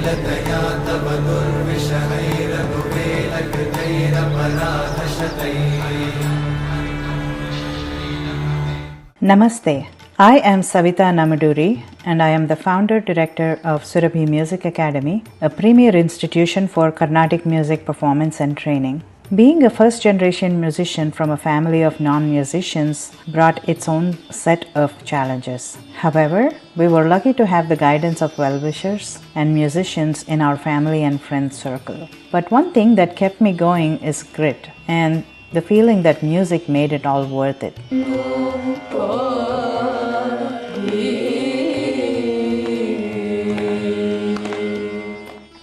लीलतया तव दुर्विषहैरघुवेलकृतैरपराधशतैः। Namaste. I am Savita Namaduri and I am the founder-director of Surabhi Music Academy, a premier institution for Carnatic music performance and training. Being a first-generation musician from a family of non-musicians brought its own set of challenges. However, we were lucky to have the guidance of well-wishers and musicians in our family and friend circle. But one thing that kept me going is grit and the feeling that music made it all worth it.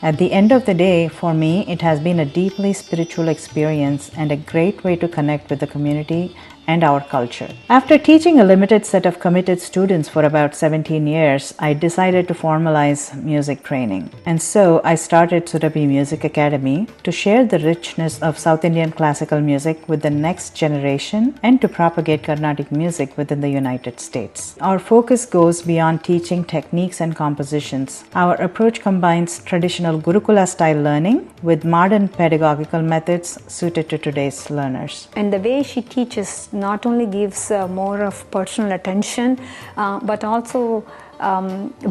At the end of the day, for me, it has been a deeply spiritual experience and a great way to connect with the community and our culture. After teaching a limited set of committed students for about 17 years, I decided to formalize music training. And so I started Surabhi Music Academy to share the richness of South Indian classical music with the next generation and to propagate Carnatic music within the United States. Our focus goes beyond teaching techniques and compositions. Our approach combines traditional Gurukula style learning with modern pedagogical methods suited to today's learners. And the way she teaches not only gives more of personal attention, but also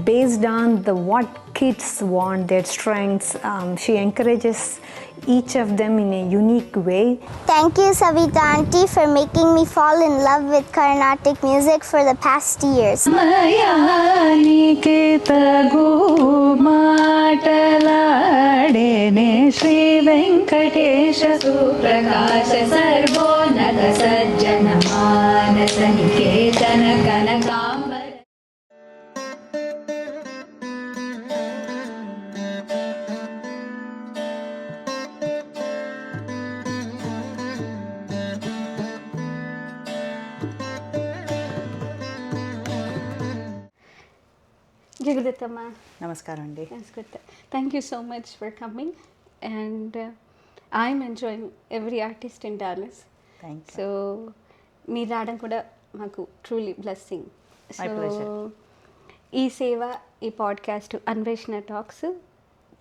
based on what kids want, their strengths. She encourages each of them in a unique way. Thank you, Savita Aunty, for making me fall in love with Carnatic music for the past years. Shri Venkatesha Suprakasha Sarvonata Sajjana Manasa Niketana Kanakambara. Jagadatama. Namaskaram andi. Namaskar. Thank you so much for coming, and I'm enjoying every artist in Dallas. Thank you. So, meer raadam kuda maku truly blessing. My pleasure. Ee seva, ee podcast Anveshna Talks.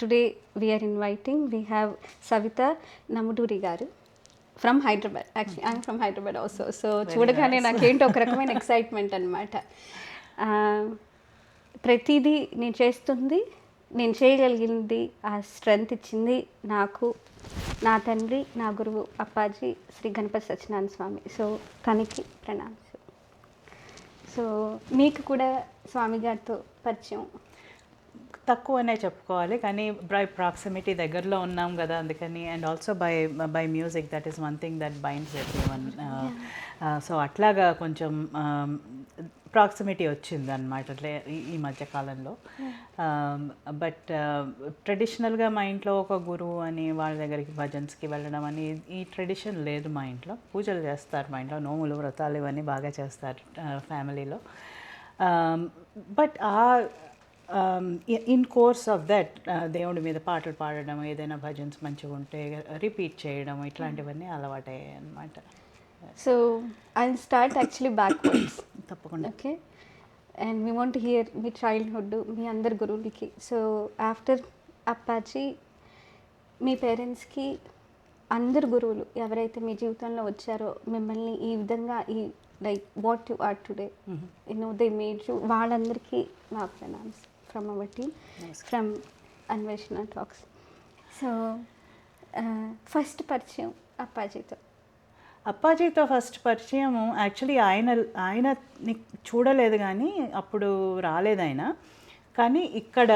Today we are inviting. We have Savita Namaduri garu from Hyderabad. Actually, I'm from Hyderabad also. So, చూడగానే నాకేంటో ఒక రకమైన excitement అనమాట. ప్రతిదీ నేను చేస్తుంది, నేను చేయగలిగింది, ఆ స్ట్రెంగ్త్ ఇచ్చింది నాకు నా తండ్రి, నా గురువు అప్పాజీ శ్రీ గణపతి సత్యనారాయణ స్వామి. సో తనకి ప్రణామ్స్. సో మీకు కూడా స్వామి గారితో పరిచయం తక్కువనే చెప్పుకోవాలి, కానీ బై ప్రాక్సిమిటీ దగ్గరలో ఉన్నాం కదా అందుకని, and also by music that is one thing that binds everyone. So అట్లాగా కొంచెం ప్రాక్సిమిటీ వచ్చింది అనమాట ఈ మధ్యకాలంలో. బట్ ట్రెడిషనల్గా మా ఇంట్లో ఒక గురువు అని వాళ్ళ దగ్గరికి భజన్స్కి వెళ్ళడం అని ఈ ట్రెడిషన్ లేదు మా ఇంట్లో. పూజలు చేస్తారు మా ఇంట్లో, నోములు వ్రతాలు ఇవన్నీ బాగా చేస్తారు ఫ్యామిలీలో. But in course of that దేవుడి మీద పాటలు పాడడం, ఏదైనా భజన్స్ మంచిగా ఉంటే రిపీట్ చేయడం, ఇట్లాంటివన్నీ అలవాటయ్యాయి అన్నమాట. So I start actually backwards. తప్పకుండా. Okay, and we want hear మీ చైల్డ్హుడ్, మీ అందరి గురువులకి. సో ఆఫ్టర్ అప్పాజీ మీ పేరెంట్స్కి అందరు గురువులు ఎవరైతే మీ జీవితంలో వచ్చారో, మిమ్మల్ని ఈ విధంగా ఈ like what you are today, they made you, వాళ్ళందరికీ నా ప్రణామ్స్ from our team, from Anveshana talks. So first పరిచయం అప్పాజీతో ఫస్ట్ పరిచయం యాక్చువల్లీ ఆయనని చూడలేదు కానీ అప్పుడు రాలేదు ఆయన. కానీ ఇక్కడ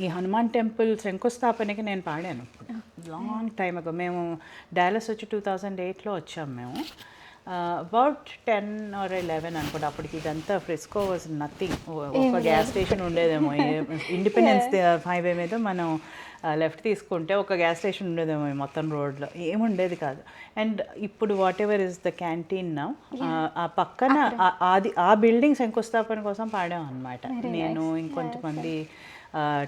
ఈ హనుమాన్ టెంపుల్ శంకుస్థాపనకి నేను పాడాను లాంగ్ టైమ్ అగో. మేము డాలస్ వచ్చి 2008లో వచ్చాము మేము. అబౌట్ 10 or 11 అనుకుంటా. అప్పటికి ఇదంతా ఫ్రిస్కో వాజ్ నథింగ్. ఒక గ్యాస్ స్టేషన్ ఉండేదేమో ఇండిపెండెన్స్ హైవే మీద మనం లెఫ్ట్ తీసుకుంటే ఒక గ్యాస్ స్టేషన్ ఉండేదేమో మొత్తం రోడ్లో, ఏముండేది కాదు. అండ్ ఇప్పుడు what ever is the canteen నా ఆ పక్కన ఆ బిల్డింగ్ శంకుస్థాపన కోసం పాడాం అనమాట. నేను ఇంకొంతమంది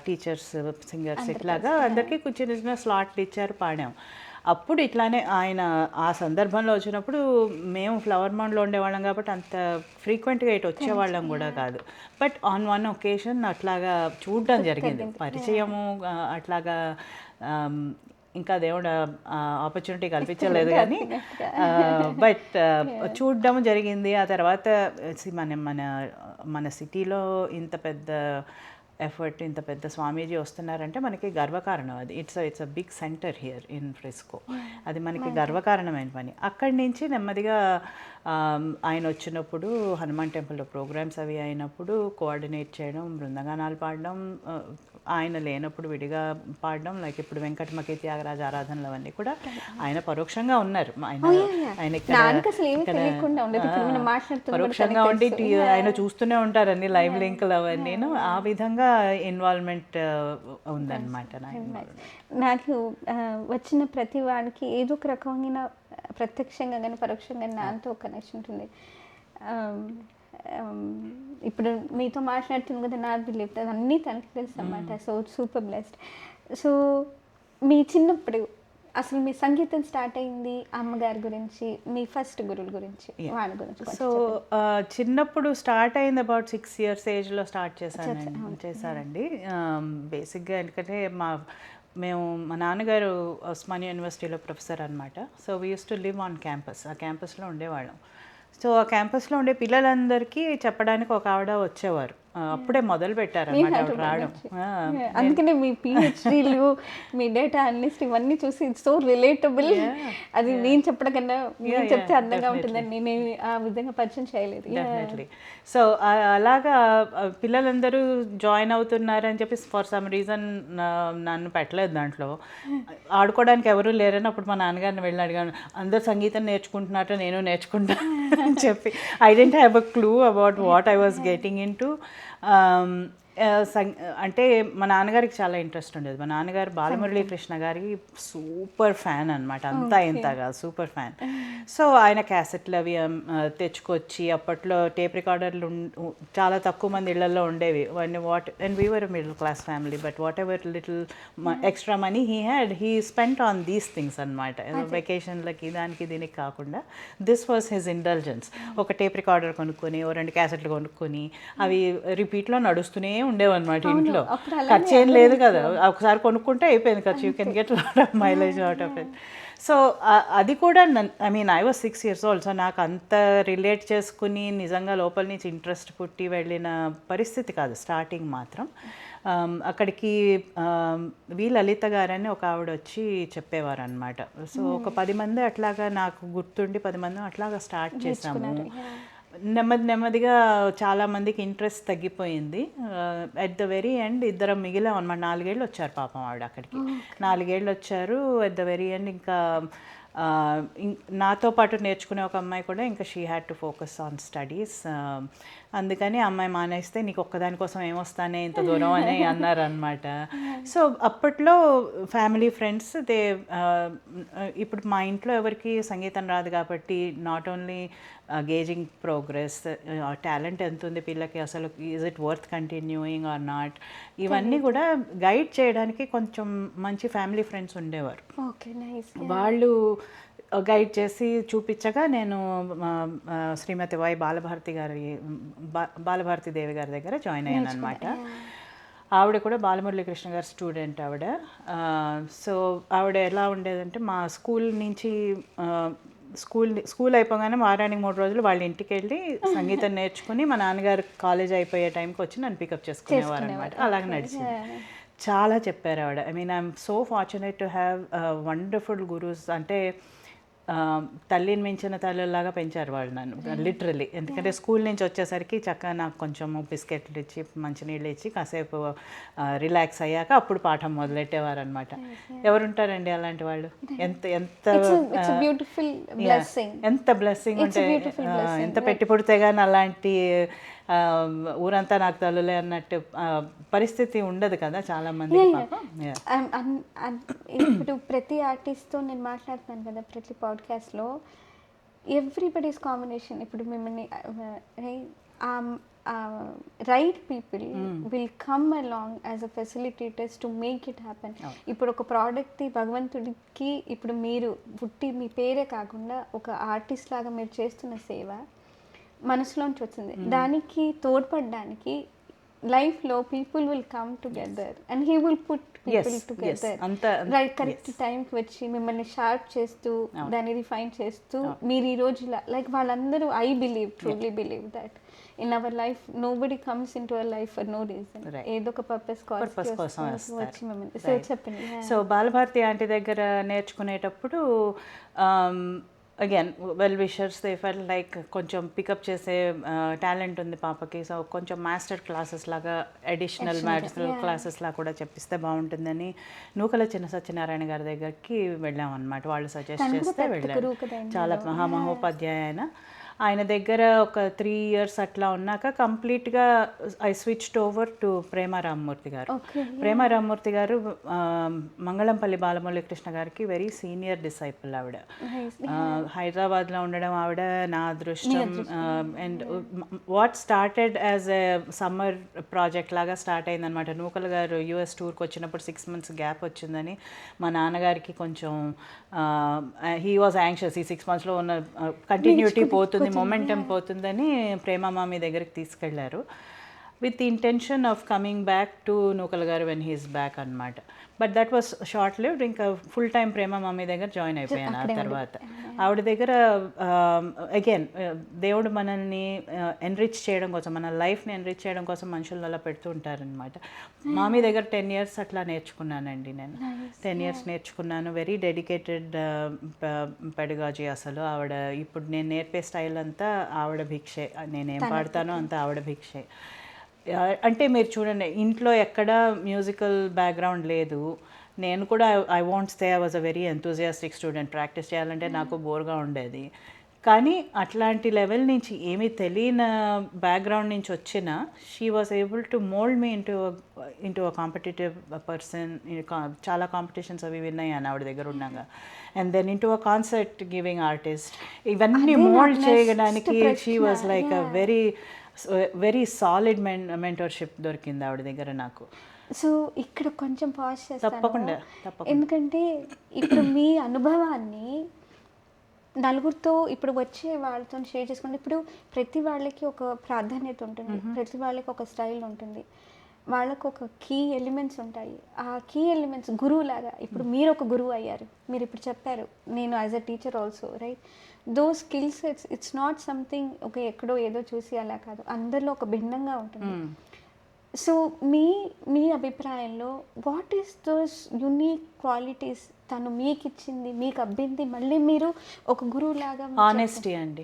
టీచర్స్, సింగర్స్ ఇట్లాగా అందరికీ చిన్న చిన్న స్లాట్లు ఇచ్చారు, పాడాం. అప్పుడు ఇట్లానే ఆయన ఆ సందర్భంలో వచ్చినప్పుడు మేము ఫ్లవర్ మౌండ్లో ఉండేవాళ్ళం కాబట్టి అంత ఫ్రీక్వెంట్గా ఇటు వచ్చేవాళ్ళం కూడా కాదు. బట్ ఆన్ వన్ ఒకేషన్ అట్లాగా చూడడం జరిగింది, పరిచయము అట్లాగా. ఇంకా దేవుడు ఆపర్చునిటీ కల్పించలేదు కానీ బట్ చూడడం జరిగింది. ఆ తర్వాత మన మన మన సిటీలో ఇంత పెద్ద ఎఫర్ట్, ఇంత పెద్ద స్వామీజీ వస్తున్నారంటే మనకి గర్వకారణం అది. It's a big centre here in Frisco. అది మనకి గర్వకారణమైన పని. అక్కడి నుంచి నెమ్మదిగా ఆయన వచ్చినప్పుడు హనుమాన్ టెంపుల్లో ప్రోగ్రామ్స్ అవి అయినప్పుడు కోఆర్డినేట్ చేయడం, బృందగానాలు పాడడం, ఆయన లేనప్పుడు విడిగా పాడడం, లైక్ ఇప్పుడు వెంకటమకి త్యాగరాజ ఆరాధనలు అవన్నీ కూడా ఆయన పరోక్షంగా ఉన్నారు. ఆయన పరోక్షంగా ఉండి ఆయన చూస్తూనే ఉంటారు అన్ని లైవ్ లింక్లు అవన్నీ. ఆ విధంగా ఇన్వాల్వ్మెంట్ ఉందన్నమాట. నాకు వచ్చిన ప్రతి వాడికి ఏదో ఒక రకమైన ప్రత్యక్షంగా కానీ పరోక్షంగా నాతో కనెక్షన్ ఉంటుంది. ఇప్పుడు మీతో మాట్లాడుతుంది కదా, నా బిలీఫ్ అన్నీ తనకి తెలుసు అన్నమాట. So super blessed. సో మీ చిన్నప్పుడు అసలు మీ సంగీతం స్టార్ట్ అయింది అమ్మగారి గురించి, మీ ఫస్ట్ గురువుల గురించి, వాళ్ళ గురించి. సో చిన్నప్పుడు స్టార్ట్ అయింది అబౌట్ 6 years ఏజ్లో స్టార్ట్ చేశారండి. బేసిక్గా ఎందుకంటే మా నాన్నగారు ఉస్మానియా యూనివర్సిటీలో ప్రొఫెసర్ అనమాట. So we use to live on campus. ఆ క్యాంపస్లో ఉండేవాళ్ళం. సో ఆ క్యాంపస్లో ఉండే పిల్లలందరికీ చెప్పడానికి ఒక ఆవిడ వచ్చేవారు. అప్పుడే మొదలు పెట్టారు అన్నమాట రావడం. అందుకనే మీ పిహెచ్డీలు, మీ డేటా అనలిస్ట్ ఇవన్నీ చూసి ఇట్స్ సో రిలేటబుల్. అది నేను చెప్పడం కన్నా మీరు చెప్తే అందంగా ఉంటుందని నేను ఆ విధంగా పరిచయం చేయలేదు. డెఫినెట్లీ. సో అలాగా పిల్లలందరూ జాయిన్ అవుతున్నారని చెప్పి ఫర్ సమ్ రీజన్ నన్ను పెట్టలేదు దాంట్లో. ఆడుకోవడానికి ఎవరూ లేరని అప్పుడు మా నాన్నగారిని వెళ్ళి అడిగాను, అందరు సంగీతం నేర్చుకుంటున్నారో నేను నేర్చుకుంటా అని చెప్పి. I didn't have a clue about what I was getting in to. అంటే మా నాన్నగారికి చాలా ఇంట్రెస్ట్ ఉండేది. మా నాన్నగారు బాలమురళీ కృష్ణ గారి సూపర్ ఫ్యాన్ అనమాట. అంతా ఇంతగా సూపర్ ఫ్యాన్. సో ఆయన క్యాసెట్లు అవి తెచ్చుకొచ్చి, అప్పట్లో టేప్ రికార్డర్లు చాలా తక్కువ మంది ఇళ్లలో ఉండేవి. And we were middle class family, but what ever little extra money he spent on these things అనమాట. వెకేషన్లకి దానికి దీనికి కాకుండా దిస్ వాజ్ హిజ్ ఇంటెలిజెన్స్. ఒక టేప్ రికార్డర్ కొనుక్కొని, 2 క్యాసెట్లు కొనుక్కొని అవి రిపీట్లో నడుస్తూనే ఉండేవన్నమాట ఇంట్లో. ఖర్చు ఏం లేదు కదా, ఒకసారి కొనుక్కుంటే అయిపోయింది ఖర్చు. You can get lot of mileage out of it. So అది కూడా I was 6 years old. So నాకు అంత రిలేట్ చేసుకుని నిజంగా లోపల నుంచి ఇంట్రెస్ట్ పుట్టి వెళ్ళిన పరిస్థితి కాదు స్టార్టింగ్ మాత్రం. అక్కడికి వి లలిత గారని ఒక ఆవిడ వచ్చి చెప్పేవారు అనమాట. సో ఒక 10 మంది అట్లాగా నాకు గుర్తుండి 10 మంది అట్లాగా స్టార్ట్ చేసాము. నెమ్మదిగా చాలామందికి ఇంట్రెస్ట్ తగ్గిపోయింది. అట్ ద వెరీ ఎండ్ ఇద్దరం మిగిలాం అనమాట. 4 ఏళ్ళు వచ్చారు పాపం ఆవిడ అక్కడికి. 4 ఏళ్ళు వచ్చారు. అట్ ద వెరీ ఎండ్ ఇంకా నాతో పాటు నేర్చుకునే ఒక అమ్మాయి కూడా ఇంకా she had to focus on studies. అందుకని అమ్మాయి మానేస్తే నీకు ఒక్కదానికోసం ఏమొస్తానే ఇంత దూరం అని అన్నారనమాట. సో అప్పట్లో ఫ్యామిలీ ఫ్రెండ్స్ ఇప్పుడు మా ఇంట్లో ఎవరికి సంగీతం రాదు కాబట్టి not only gauging progress, talent ఎంత ఉంది పిల్లకి, అసలు is it worth continuing or not, ఇవన్నీ కూడా గైడ్ చేయడానికి కొంచెం మంచి ఫ్యామిలీ ఫ్రెండ్స్ ఉండేవారు. వాళ్ళు గైడ్ చేసి చూపించగా నేను శ్రీమతి వై బాలభారతి దేవి గారి దగ్గర జాయిన్ అయ్యాను అనమాట. ఆవిడ కూడా బాలమురళీ కృష్ణ గారి స్టూడెంట్ ఆవిడ. సో ఆవిడ ఎలా ఉండేదంటే మా స్కూల్ నుంచి స్కూల్ అయిపోగానే వారానికి 3 రోజులు వాళ్ళ ఇంటికి వెళ్ళి సంగీతం నేర్చుకుని మా నాన్నగారు కాలేజ్ అయిపోయే టైంకి వచ్చి నన్ను పికప్ చేసుకునేవారు అనమాట. అలాగే నడిచింది. చాలా చెప్పారు ఆవిడ. I'm so fortunate to have wonderful gurus. అంటే తల్లిని మించిన తల్లిలాగా పెంచారు వాళ్ళు నన్ను లిటరలీ. ఎందుకంటే స్కూల్ నుంచి వచ్చేసరికి చక్కగా నాకు కొంచెం బిస్కెట్లు ఇచ్చి మంచినీళ్ళు ఇచ్చి కాసేపు రిలాక్స్ అయ్యాక అప్పుడు పాఠం మొదలెట్టేవారు అనమాట. ఎవరుంటారండి అలాంటి వాళ్ళు? ఎంత బ్లెస్సింగ్ ఉంటే, ఎంత పెట్టి పుడితే కానీ అలాంటి ఊరంతా నాకు తల్లులే అన్నట్టు పరిస్థితి ఉండదు కదా చాలా మంది. ఇప్పుడు ప్రతి ఆర్టిస్ట్తో నేను మాట్లాడుతున్నాను కదా ప్రతి పాడ్కాస్ట్లో, ఎవ్రీబడీస్ కాంబినేషన్. ఇప్పుడు మిమ్మల్ని right people will come along as a facilitators to make it happen. ఇప్పుడు ఒక ప్రోడక్ట్ భగవంతుడికి ఇప్పుడు మీరు పుట్టి మీ పేరే కాకుండా ఒక ఆర్టిస్ట్ లాగా మీరు చేస్తున్న సేవ మనసులోంచి వచ్చింది. దానికి తోడ్పడడానికి లైఫ్లో people will come together and he will put people together right correct టైంకి వచ్చి మిమ్మల్ని షార్ప్ చేస్తూ దాన్ని రిఫైన్ చేస్తూ మీరు ఈ రోజు లైక్ వాళ్ళందరూ I believe truly believe that in our life nobody comes in to our life for no reason, ఏదో ఒక పర్పస్ కోసం వచ్చి మిమ్మల్ని. సో చెప్పండి. సో బాలభారతి ఆంటీ దగ్గర నేర్చుకునేటప్పుడు again well wishers they fell like కొంచెం పికప్ చేసే టాలెంట్ ఉంది పాపకి, సో కొంచెం మాస్టర్ క్లాసెస్ లాగా అడిషనల్ మాస్టర్ క్లాసెస్ లాగా కూడా చెప్పిస్తే బాగుంటుందని నూకల చిన్న సత్యనారాయణ గారి దగ్గరికి వెళ్ళాం అనమాట. వాళ్ళు సజెస్ట్ చేస్తే వెళ్ళాను. చాలా మహోపాధ్యాయ ఆయన దగ్గర ఒక 3 years అట్లా ఉన్నాక కంప్లీట్గా ఐ స్విచ్డ్ ఓవర్ టు ప్రేమ రామ్మూర్తి గారు. ప్రేమ రామ్మూర్తి గారు మంగళంపల్లి బాలమురళీకృష్ణ గారికి వెరీ సీనియర్ డిసైపుల్ ఆవిడ. హైదరాబాద్లో ఉండడం ఆవిడ నా అదృష్టం. And what started as a summer project లాగా స్టార్ట్ అయిందనమాట. నూకల్ గారు US టూర్కి వచ్చినప్పుడు 6 months గ్యాప్ వచ్చిందని మా నాన్నగారికి కొంచెం హీ వాజ్ యాంగ్షియస్, ఈ 6 monthsలో ఉన్న కంటిన్యూటీ పోతుంది, మొమెంటం పోతుందని ప్రేమ మామి దగ్గరికి తీసుకెళ్లారు with the intention of coming back to Nukal గారు వెన్ హీస్ బ్యాక్ అనమాట. But that was short lived. ఇంకా ఫుల్ టైం ప్రేమ మమ్మీ దగ్గర జాయిన్ అయిపోయాను. ఆ తర్వాత ఆవిడ దగ్గర అగైన్ దేవుడు మనల్ని ఎన్రిచ్ చేయడం కోసం, మన లైఫ్ని ఎన్రిచ్ చేయడం కోసం మనుషులు అలా పెడుతూ ఉంటారనమాట. మామీ దగ్గర 10 years అట్లా నేర్చుకున్నానండి నేను. 10 years నేర్చుకున్నాను. వెరీ డెడికేటెడ్ పెడగాజీ అసలు. ఆవిడ ఇప్పుడు నేను నేర్పే స్టైల్ అంతా ఆవిడ భిక్షే, నేనేం పాడతానో అంతా ఆవిడ భిక్షే. అంటే మీరు చూడండి, ఇంట్లో ఎక్కడ మ్యూజికల్ బ్యాక్గ్రౌండ్ లేదు. నేను కూడా I want stay, I was a very enthusiastic student. Practice చేయాలంటే నాకు బోర్గా ఉండేది. కానీ అట్లాంటి లెవెల్ నుంచి ఏమీ తెలియని బ్యాక్గ్రౌండ్ నుంచి వచ్చిన she was able to mould me into a competitive person. చాలా కాంపిటీషన్స్ అవి విన్ అయ్యాను ఆవిడ దగ్గర ఉన్నాగా. And then into a concert giving artist. ఇవన్నీ మోల్డ్ చేయడానికి she was like a very solid mentorship దొరికింది ఆవిడ దగ్గర నాకు. సో ఇక్కడ కొంచెం పాజ్ చేస్తాను. తప్పకుండా. ఎందుకంటే ఇప్పుడు మీ అనుభవాన్ని నలుగురితో ఇప్పుడు వచ్చే వాళ్ళతో షేర్ చేసుకుంటే, ఇప్పుడు ప్రతి వాళ్ళకి ఒక ప్రాధాన్యత ఉంటుంది, ప్రతి వాళ్ళకి ఒక స్టైల్ ఉంటుంది, వాళ్ళకు ఒక కీ ఎలిమెంట్స్ ఉంటాయి. ఆ కీ ఎలిమెంట్స్ గురువులాగా ఇప్పుడు మీరు ఒక గురువు అయ్యారు. మీరు ఇప్పుడు చెప్పారు నేను as a teacher also, right? Those skills it's not something ఒక ఎక్కడో ఏదో చూసి అలా కాదు, అందరిలో ఒక భిన్నంగా ఉంటుంది. సో మీ అభిప్రాయంలో what is those unique qualities తను మీకు ఇచ్చింది, మీకు అబ్బింది, మళ్ళీ మీరు ఒక గురువు లాగా? ఆనెస్టీ అండి.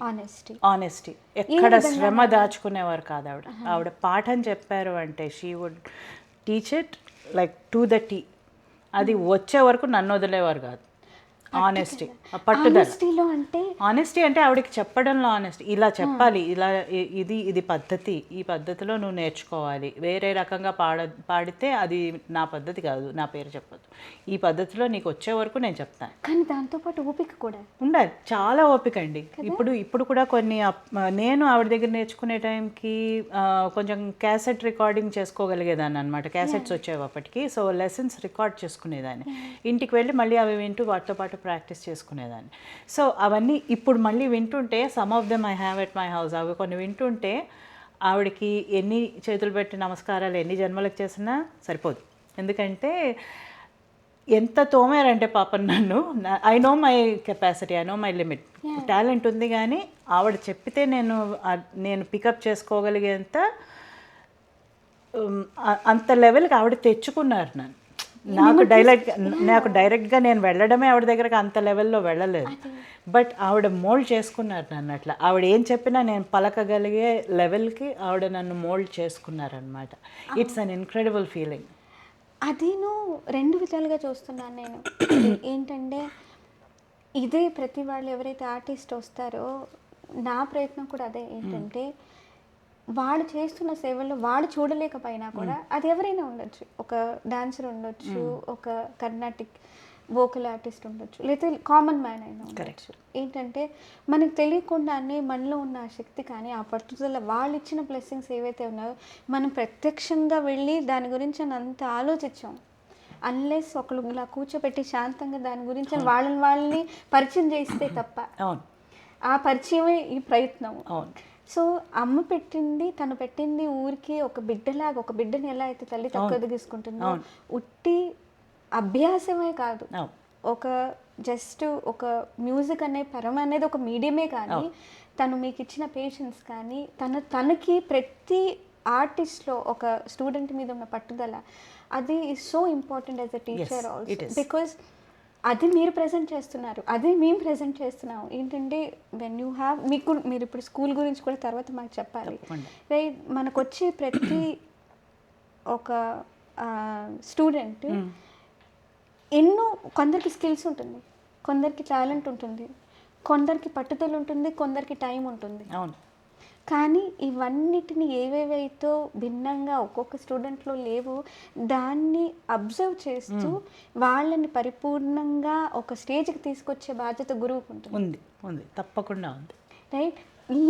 ఆనెస్టీ. ఎక్కడ శ్రమ దాచుకునేవారు కాదు ఆవిడ. ఆవిడ పాఠం చెప్పారు అంటే she would teach it like to the tee. అది వచ్చే వరకు నన్ను వదిలేవారు కాదు. ఆనెస్టీ, పట్టుదల. ఆనెస్టీ అంటే ఆవిడకి చెప్పడంలో ఆనెస్టీ. ఇలా చెప్పాలి, ఇలా ఇది పద్ధతి, ఈ పద్ధతిలో నువ్వు నేర్చుకోవాలి. వేరే రకంగా పాడితే అది నా పద్ధతి కాదు, నా పేరు చెప్పొద్దు, ఈ పద్ధతిలో నీకు వచ్చే వరకు నేను చెప్తాను. కానీ దాంతోపాటు ఓపిక కూడా ఉండాలి, చాలా ఓపిక అండి. ఇప్పుడు కూడా కొన్ని నేను ఆవిడ దగ్గర నేర్చుకునే టైంకి కొంచెం క్యాసెట్ రికార్డింగ్ చేసుకోగలిగేదాన్ని అనమాట. క్యాసెట్స్ వచ్చేవి అప్పటికి. సో లెసన్స్ రికార్డ్ చేసుకునేదాన్ని. ఇంటికి వెళ్ళి మళ్ళీ అవి వింటూ వాటితో పాటు ప్రాక్టీస్ చేసుకునేదాన్ని. సో అవన్నీ ఇప్పుడు మళ్ళీ వింటుంటే, some of them I have at my house. అవి కొన్ని వింటుంటే ఆవిడకి ఎన్ని చేతులు పెట్టి నమస్కారాలు ఎన్ని జన్మలకు చేసినా సరిపోదు. ఎందుకంటే ఎంత తోమారంటే పాపం నన్ను. I know my capacity, I know my limit. Talent ఉంది కానీ ఆవిడ చెప్పితే నేను పికప్ చేసుకోగలిగేంత అంత లెవెల్కి ఆవిడ తెచ్చుకున్నారు నన్ను. నాకు డైరెక్ట్గా నేను వెళ్ళడమే ఆవిడ దగ్గరకు అంత లెవెల్లో వెళ్ళలేదు. బట్ ఆవిడ మోల్డ్ చేసుకున్నారు నన్ను. అట్లా ఆవిడ ఏం చెప్పినా నేను పలకగలిగే లెవెల్కి ఆవిడ నన్ను మోల్డ్ చేసుకున్నారనమాట. It's an incredible feeling. అదేను 2 విధాలుగా చూస్తున్నాను నేను. ఏంటంటే ఇదే ప్రతి వాళ్ళు ఎవరైతే ఆర్టిస్ట్ వస్తారో నా ప్రయత్నం కూడా అదే. ఏంటంటే వాళ్ళు చేస్తున్న సేవల్లో వాళ్ళు చూడలేకపోయినా కూడా అది ఎవరైనా ఉండొచ్చు, ఒక డాన్సర్ ఉండొచ్చు, ఒక కర్ణాటిక్ వోకల్ ఆర్టిస్ట్ ఉండొచ్చు, లేదా కామన్ మ్యాన్ అయినా ఉండొచ్చు. ఏంటంటే మనకు తెలియకుండానే మనలో ఉన్న ఆ శక్తి కానీ ఆ పట్టుదల, వాళ్ళు ఇచ్చిన బ్లెస్సింగ్స్ ఏవైతే ఉన్నాయో మనం ప్రత్యక్షంగా వెళ్ళి దాని గురించి అంత ఆలోచించాం. అన్లెస్ ఒకళ్ళు ఇలా కూర్చోబెట్టి శాంతంగా దాని గురించి వాళ్ళని పరిచయం చేస్తే తప్ప, ఆ పరిచయమే ఈ ప్రయత్నం. సో అమ్మ తను పెట్టింది ఊరికి ఒక బిడ్డలాగా, ఒక బిడ్డని ఎలా అయితే తల్లి తక్కువ తీసుకుంటుందో, ఉట్టి అభ్యాసమే కాదు, ఒక జస్ట్ ఒక మ్యూజిక్ అనే పరం అనేది ఒక మీడియమే కానీ తను మీకు ఇచ్చిన పేషెన్స్ కానీ తనకి ప్రతి ఆర్టిస్ట్లో ఒక స్టూడెంట్ మీద ఉన్న పట్టుదల, అది is so important as a teacher also. Because అది మీరు ప్రజెంట్ చేస్తున్నారు, అది మేము ప్రజెంట్ చేస్తున్నాము. ఏంటంటే వెన్ యూ హ్యావ్ మీరు ఇప్పుడు స్కూల్ గురించి కూడా తర్వాత మాకు చెప్పాలి, రైట్? మనకు వచ్చే ప్రతి ఒక స్టూడెంట్ కొందరికి స్కిల్స్ ఉంటుంది, కొందరికి టాలెంట్ ఉంటుంది, కొందరికి పట్టుదల ఉంటుంది, కొందరికి టైం ఉంటుంది. కానీ ఇవన్నిటిని ఏవేవైతే భిన్నంగా ఒక్కొక్క స్టూడెంట్లో లేవో దాన్ని అబ్జర్వ్ చేస్తూ వాళ్ళని పరిపూర్ణంగా ఒక స్టేజ్కి తీసుకొచ్చే బాధ్యత గురువుకు ఉంటుంది. ఉంది, తప్పకుండా ఉంది, రైట్?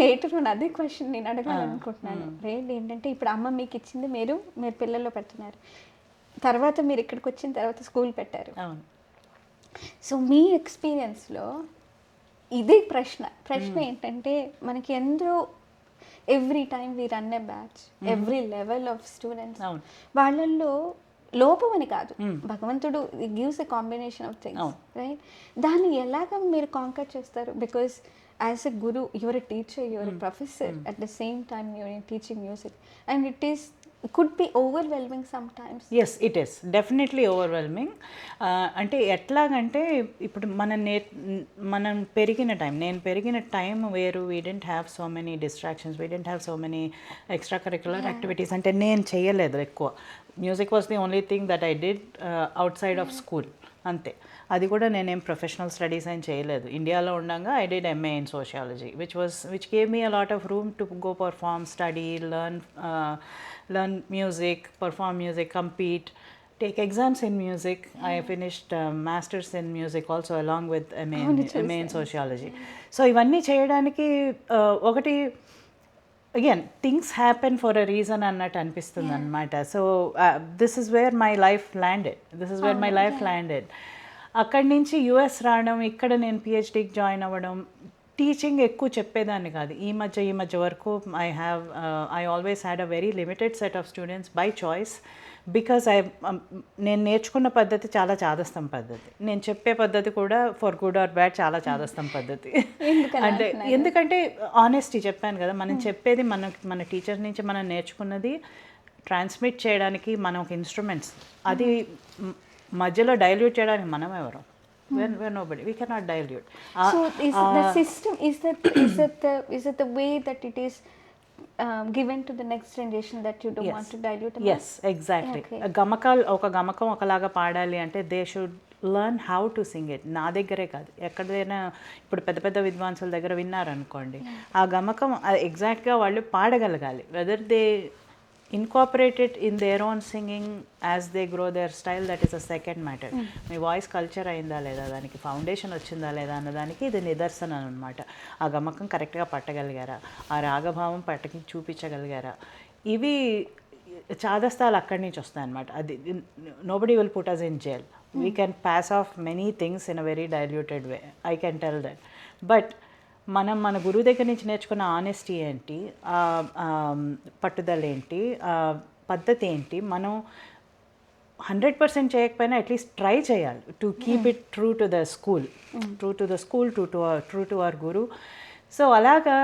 లేటర్ అదే క్వశ్చన్ నేను అడగాలనుకుంటున్నాను, రైట్? ఏంటంటే ఇప్పుడు అమ్మ మీకు ఇచ్చింది, మీరు పిల్లల్లో పెడుతున్నారు, తర్వాత మీరు ఇక్కడికి వచ్చిన తర్వాత స్కూల్ పెట్టారు. సో మీ ఎక్స్పీరియన్స్లో ఇదే ప్రశ్న ఏంటంటే మనకి ఎందరో every time we run a batch, every level of students, వాళ్ళల్లో లోపం అని కాదు, భగవంతుడు gives a combination of things, right? దాన్ని ఎలాగ మీరు కాంకర్ చేస్తారు? Because as a guru, you're a teacher, you're a professor, at the same time you're teaching music, and it could be overwhelming sometimes. Yes, it is definitely overwhelming. అంటే ఎట్లాగంటే ఇప్పుడు మనం పెరిగిన time, నేను పెరిగిన టైం వేరు. We didn't have so many distractions, we didn't have so many extra curricular activities. అంటే నేను చేయలేదు ఎక్కువ. Music was the only thing that I did out side of school, అంతే. అది కూడా నేనేం ప్రొఫెషనల్ స్టడీస్ ఏం చేయలేదు. ఇండియాలో ఉండగా I did MA in sociology, which gave me a lot of room to go perform, study, learn music, perform music, compete, take exams in music. I finished masters in music also along with MA in sociology. So ఇవన్నీ చేయడానికి ఒకటి again things happen for a reason అన్నట్టు అనిపిస్తుంది అనమాట. So this is where my life landed. అక్కడి నుంచి US రావడం, ఇక్కడ నేను PhDకి జాయిన్ అవ్వడం, టీచింగ్ ఎక్కువ చెప్పేదాన్ని కాదు. ఈ మధ్య వరకు I always had a very limited set of students by choice. Because నేను నేర్చుకున్న పద్ధతి చాలా చాదస్తం పద్ధతి, నేను చెప్పే పద్ధతి కూడా ఫర్ గుడ్ ఆర్ బ్యాడ్ చాలా చాదస్తం పద్ధతి. అంటే ఎందుకంటే ఆనెస్టీ చెప్పాను కదా, మనం చెప్పేది మన టీచర్ నుంచి మనం నేర్చుకున్నది ట్రాన్స్మిట్ చేయడానికి మనం ఒక ఇన్స్ట్రుమెంట్స్. అది మధ్యలో డైల్యూట్ చేయడానికి మనం ఎవరు? We're nobody. We cannot dilute. So the system, is it the way that it is given to the next generation that you don't want to dilute? Yes, exactly. ఒక గమకం ఒకలాగా పాడాలి అంటే they should learn how to sing it. నా దగ్గరే కాదు, ఎక్కడైనా ఇప్పుడు పెద్ద విద్వాంసుల దగ్గర విన్నారనుకోండి, ఆ గమకం ఎగ్జాక్ట్గా వాళ్ళు పాడగలగాలి. Whether they incorporate it in their own singing as they grow their style, that is a second matter. Me voice culture అయిందా లేదా, దానికి ఫౌండేషన్ వచ్చిందా లేదా అన్నదానికి ఇది నిదర్శనం అనమాట. ఆ గమకం కరెక్ట్గా పట్టగలిగారా, ఆ రాగభావం పట్టకి చూపించగలిగారా, ఇవి చాదస్తాలు అక్కడి నుంచి వస్తాయన్నమాట. అది nobody will put us in jail. We can pass off many things in a very diluted way, I can tell that. But మనం మన గురువు దగ్గర నుంచి నేర్చుకున్న ఆనెస్టీ ఏంటి, పట్టుదల ఏంటి, పద్ధతి ఏంటి, మనం 100% చేయకపోయినా అట్లీస్ట్ ట్రై చేయాలి to keep it true to the school, true to our Guru. So అలాగా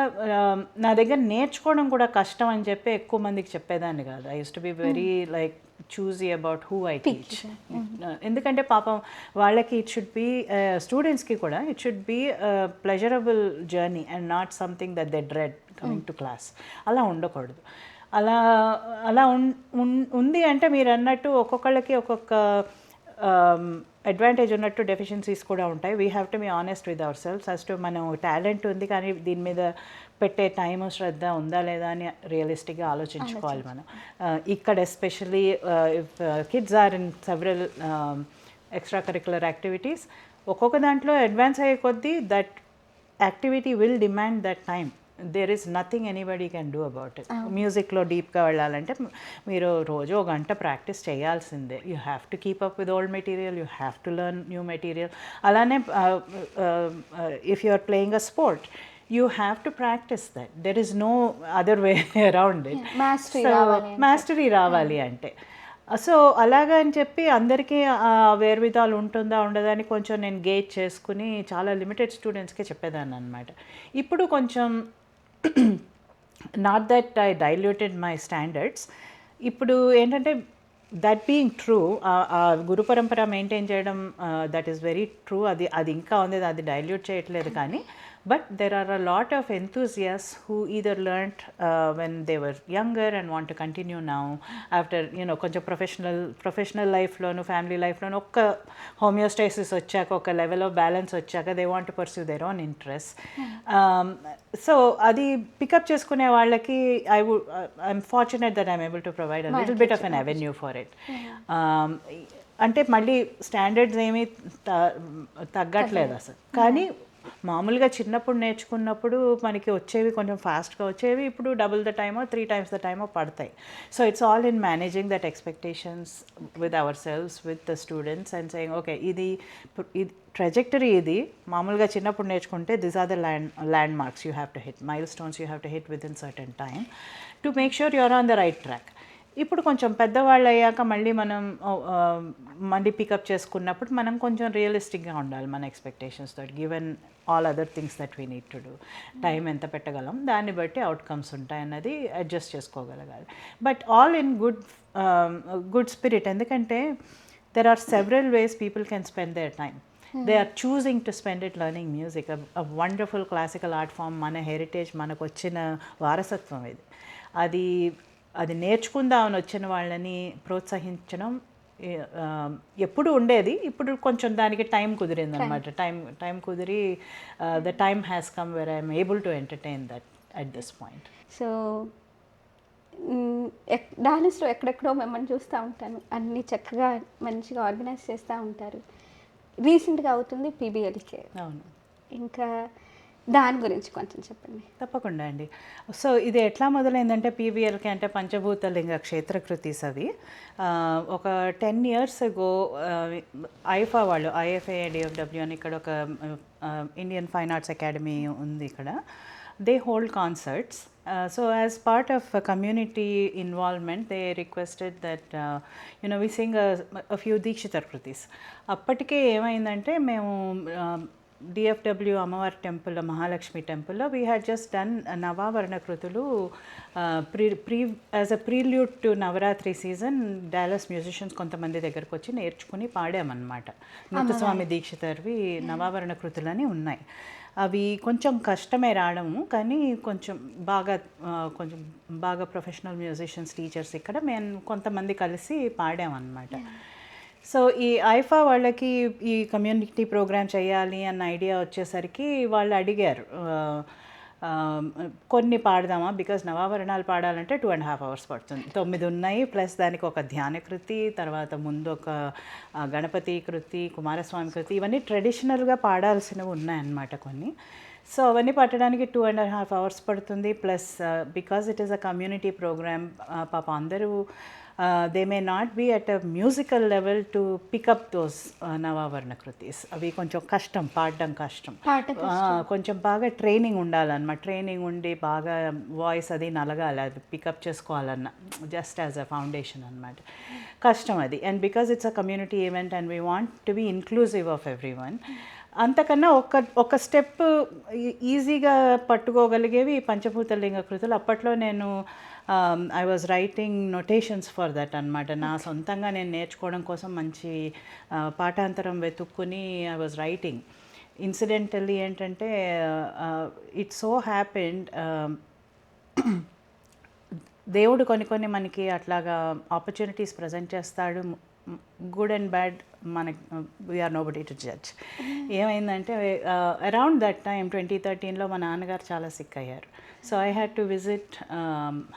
నా దగ్గర నేర్చుకోవడం కూడా కష్టం అని చెప్పి ఎక్కువ మందికి చెప్పేదాన్ని కాదు. I used to be very like choosy about who I teach. ఎందుకంటే పాపం వాళ్ళకి ఇట్ షుడ్ బి, స్టూడెంట్స్కి కూడా it should be pleasurable journey and not something that they dread coming to class. అలా ఉండకూడదు. అలా ఉంది అంటే మీరు అన్నట్టు ఒక్కొక్కళ్ళకి ఒక్కొక్క అడ్వాంటేజ్ ఉన్నట్టు డెఫిషియన్సీస్ కూడా ఉంటాయి. We have to be honest with our self as to మనం టాలెంట్ ఉంది కానీ దీని మీద పెట్టే టైము శ్రద్ధ ఉందా లేదా అని రియలిస్టిక్గా ఆలోచించుకోవాలి మనం. ఇక్కడ especially if kids are in several extra curricular activities. ఒక్కొక్క దాంట్లో అడ్వాన్స్ అయ్యే కొద్దీ that activity will demand that time. There is nothing anybody can do about it. మ్యూజిక్లో డీప్గా వెళ్ళాలంటే మీరు రోజు ఒక గంట ప్రాక్టీస్ చేయాల్సిందే. You have to keep up with old material, you have to learn new material. అలానే if you are playing a sport, you have to practice that. There is no other way around it. Mastery రావాలి అంటే. So అలాగా అని చెప్పి అందరికీ వేర్విధాలు ఉంటుందా ఉండదా అని కొంచెం నేను గేజ్ చేసుకుని చాలా లిమిటెడ్ స్టూడెంట్స్కే చెప్పేదాన్ని అనమాట. ఇప్పుడు కొంచెం not that I diluted my standards. ఇప్పుడు ఏంటంటే దట్ బీయింగ్ ట్రూ, గురు పరంపర మెయింటైన్ చేయడం దట్ ఈస్ వెరీ ట్రూ. అది ఇంకా ఉంది, అది డైల్యూట్ చేయట్లేదు. కానీ but there are a lot of enthusiasts who either learnt when they were younger and want to continue now after, you know, కొంచెం professional లైఫ్లోను family లైఫ్లోను ఒక్క హోమియోస్టైసిస్ వచ్చాక, ఒక లెవెల్ ఆఫ్ బ్యాలెన్స్ వచ్చాక they want to pursue their own interest. So అది pickup చేసుకునే వాళ్ళకి I'm fortunate that I'm able to provide a little bit of an avenue for it. అంటే మళ్ళీ స్టాండర్డ్స్ ఏమీ తగ్గట్లేదు అసలు. కానీ మామూలుగా చిన్నప్పుడు నేర్చుకున్నప్పుడు మనకి వచ్చేవి కొంచెం ఫాస్ట్గా వచ్చేవి, ఇప్పుడు డబుల్ ద టైమో 3 times ద టైమో పడతాయి. So it's all in managing that expectations with ourselves, with the students and saying okay ఇది ట్రెజెక్టరీ, ఇది మామూలుగా చిన్నప్పుడు నేర్చుకుంటే this are the landmarks you have to hit, milestones you have to hit within certain time to make sure you are on the right track. ఇప్పుడు కొంచెం పెద్దవాళ్ళు అయ్యాక మళ్ళీ మనం మళ్ళీ పికప్ చేసుకున్నప్పుడు మనం కొంచెం రియలిస్టిక్గా ఉండాలి మన ఎక్స్పెక్టేషన్స్ తోటి. Given all other things that we need to do, time ఎంత పెట్టగలం దాన్ని బట్టి అవుట్కమ్స్ ఉంటాయన్నది అడ్జస్ట్ చేసుకోగలగాలి. But all in good spirit. ఎందుకంటే there are several ways people can spend their time. They are choosing to spend it learning music, a wonderful classical art form. మన heritage, మనకు వచ్చిన వారసత్వం ఇది. అది నేర్చుకుందామని వచ్చిన వాళ్ళని ప్రోత్సహించడం ఎప్పుడు ఉండేది. ఇప్పుడు కొంచెం దానికి టైం కుదిరింది అనమాట. టైం కుదిరి the time has come where I'm able to entertain that at this point. So డాన్స్లో ఎక్కడెక్కడో మిమ్మల్ని చూస్తూ ఉంటాను, అన్నీ చక్కగా మంచిగా ఆర్గనైజ్ చేస్తూ ఉంటారు. రీసెంట్గా అవుతుంది పీబీఎల్కే. అవును, ఇంకా దాని గురించి కొంచెం చెప్పండి. తప్పకుండా అండి. సో ఇది ఎట్లా మొదలైందంటే పీబీఎల్కే అంటే పంచభూత లింగ క్షేత్రకృతీస్. అవి ఒక 10 years ago ఐఫా వాళ్ళు, ఐఎఫ్ఏ డిఎఫ్డబ్ల్యూ అని ఇక్కడ ఒక ఇండియన్ ఫైన్ ఆర్ట్స్ అకాడమీ ఉంది ఇక్కడ. they hold concerts. So as part of community involvement, they requested that we sing a few Dikshitar Krutis. అప్పటికే ఏమైందంటే మేము డిఎఫ్డబ్ల్యూ అమ్మవారి టెంపుల్, మహాలక్ష్మి టెంపుల్లో we had just done Navavarana కృతులు as a prelude to Navaratri season. Dallas musicians కొంతమంది దగ్గరకు వచ్చి నేర్చుకుని పాడామన్నమాట. ముత్తుస్వామి దీక్షితర్వి నవావరణ కృతులని ఉన్నాయి. అవి కొంచెం కష్టమే రావడము, కానీ కొంచెం బాగా ప్రొఫెషనల్ మ్యూజిషియన్స్, టీచర్స్ ఇక్కడ మేము కొంతమంది కలిసి పాడామన్నమాట. సో ఈ ఐఫా వాళ్ళకి ఈ కమ్యూనిటీ ప్రోగ్రామ్ చేయాలి అన్న ఐడియా వచ్చేసరికి వాళ్ళు అడిగారు కొన్ని పాడదామా, బికాజ్ నవావరణాలు పాడాలంటే 2.5 hours పడుతుంది. 9 ఉన్నాయి, ప్లస్ దానికి ఒక ధ్యాన కృతి, తర్వాత ముందు ఒక గణపతి కృతి, కుమారస్వామి కృతి, ఇవన్నీ ట్రెడిషనల్గా పాడాల్సినవి ఉన్నాయన్నమాట కొన్ని. సో అవన్నీ పట్టడానికి 2.5 hours పడుతుంది. Plus because it is a community program, పాప అందరూ they may not be at a musical level to pick up those Navavarana kritis. అవి కొంచెం కష్టం, పాడడం కష్టం, కొంచెం బాగా ట్రైనింగ్ ఉండాలన్నమాట. ట్రైనింగ్ ఉండి బాగా వాయిస్ అది నలగాలి, అది పికప్ చేసుకోవాలన్న, జస్ట్ యాజ్ అ ఫౌండేషన్ అనమాట. కష్టం అది. And because it's a community event and we want to be inclusive of everyone. అంతకన్నా ఒక స్టెప్ ఈజీగా పట్టుకోగలిగేవి పంచభూత లింగ కృతులు. అప్పట్లో నేను I was writing notations for that అనమాట. నా సొంతంగా నేను నేర్చుకోవడం కోసం మంచి పాఠాంతరం వెతుక్కుని ఐ వాజ్ రైటింగ్. ఇన్సిడెంటల్లీ ఏంటంటే ఇట్ సో హ్యాపెండ్, దేవుడు కొన్ని మనకి అట్లాగా ఆపర్చునిటీస్ ప్రజెంట్ చేస్తాడు, గుడ్ అండ్ బ్యాడ్. మనకి వీఆర్ నోబడీ టు జడ్జ్. ఏమైందంటే అరౌండ్ దట్ టైం 2013లో మా నాన్నగారు చాలా సిక్ అయ్యారు. So I had to visit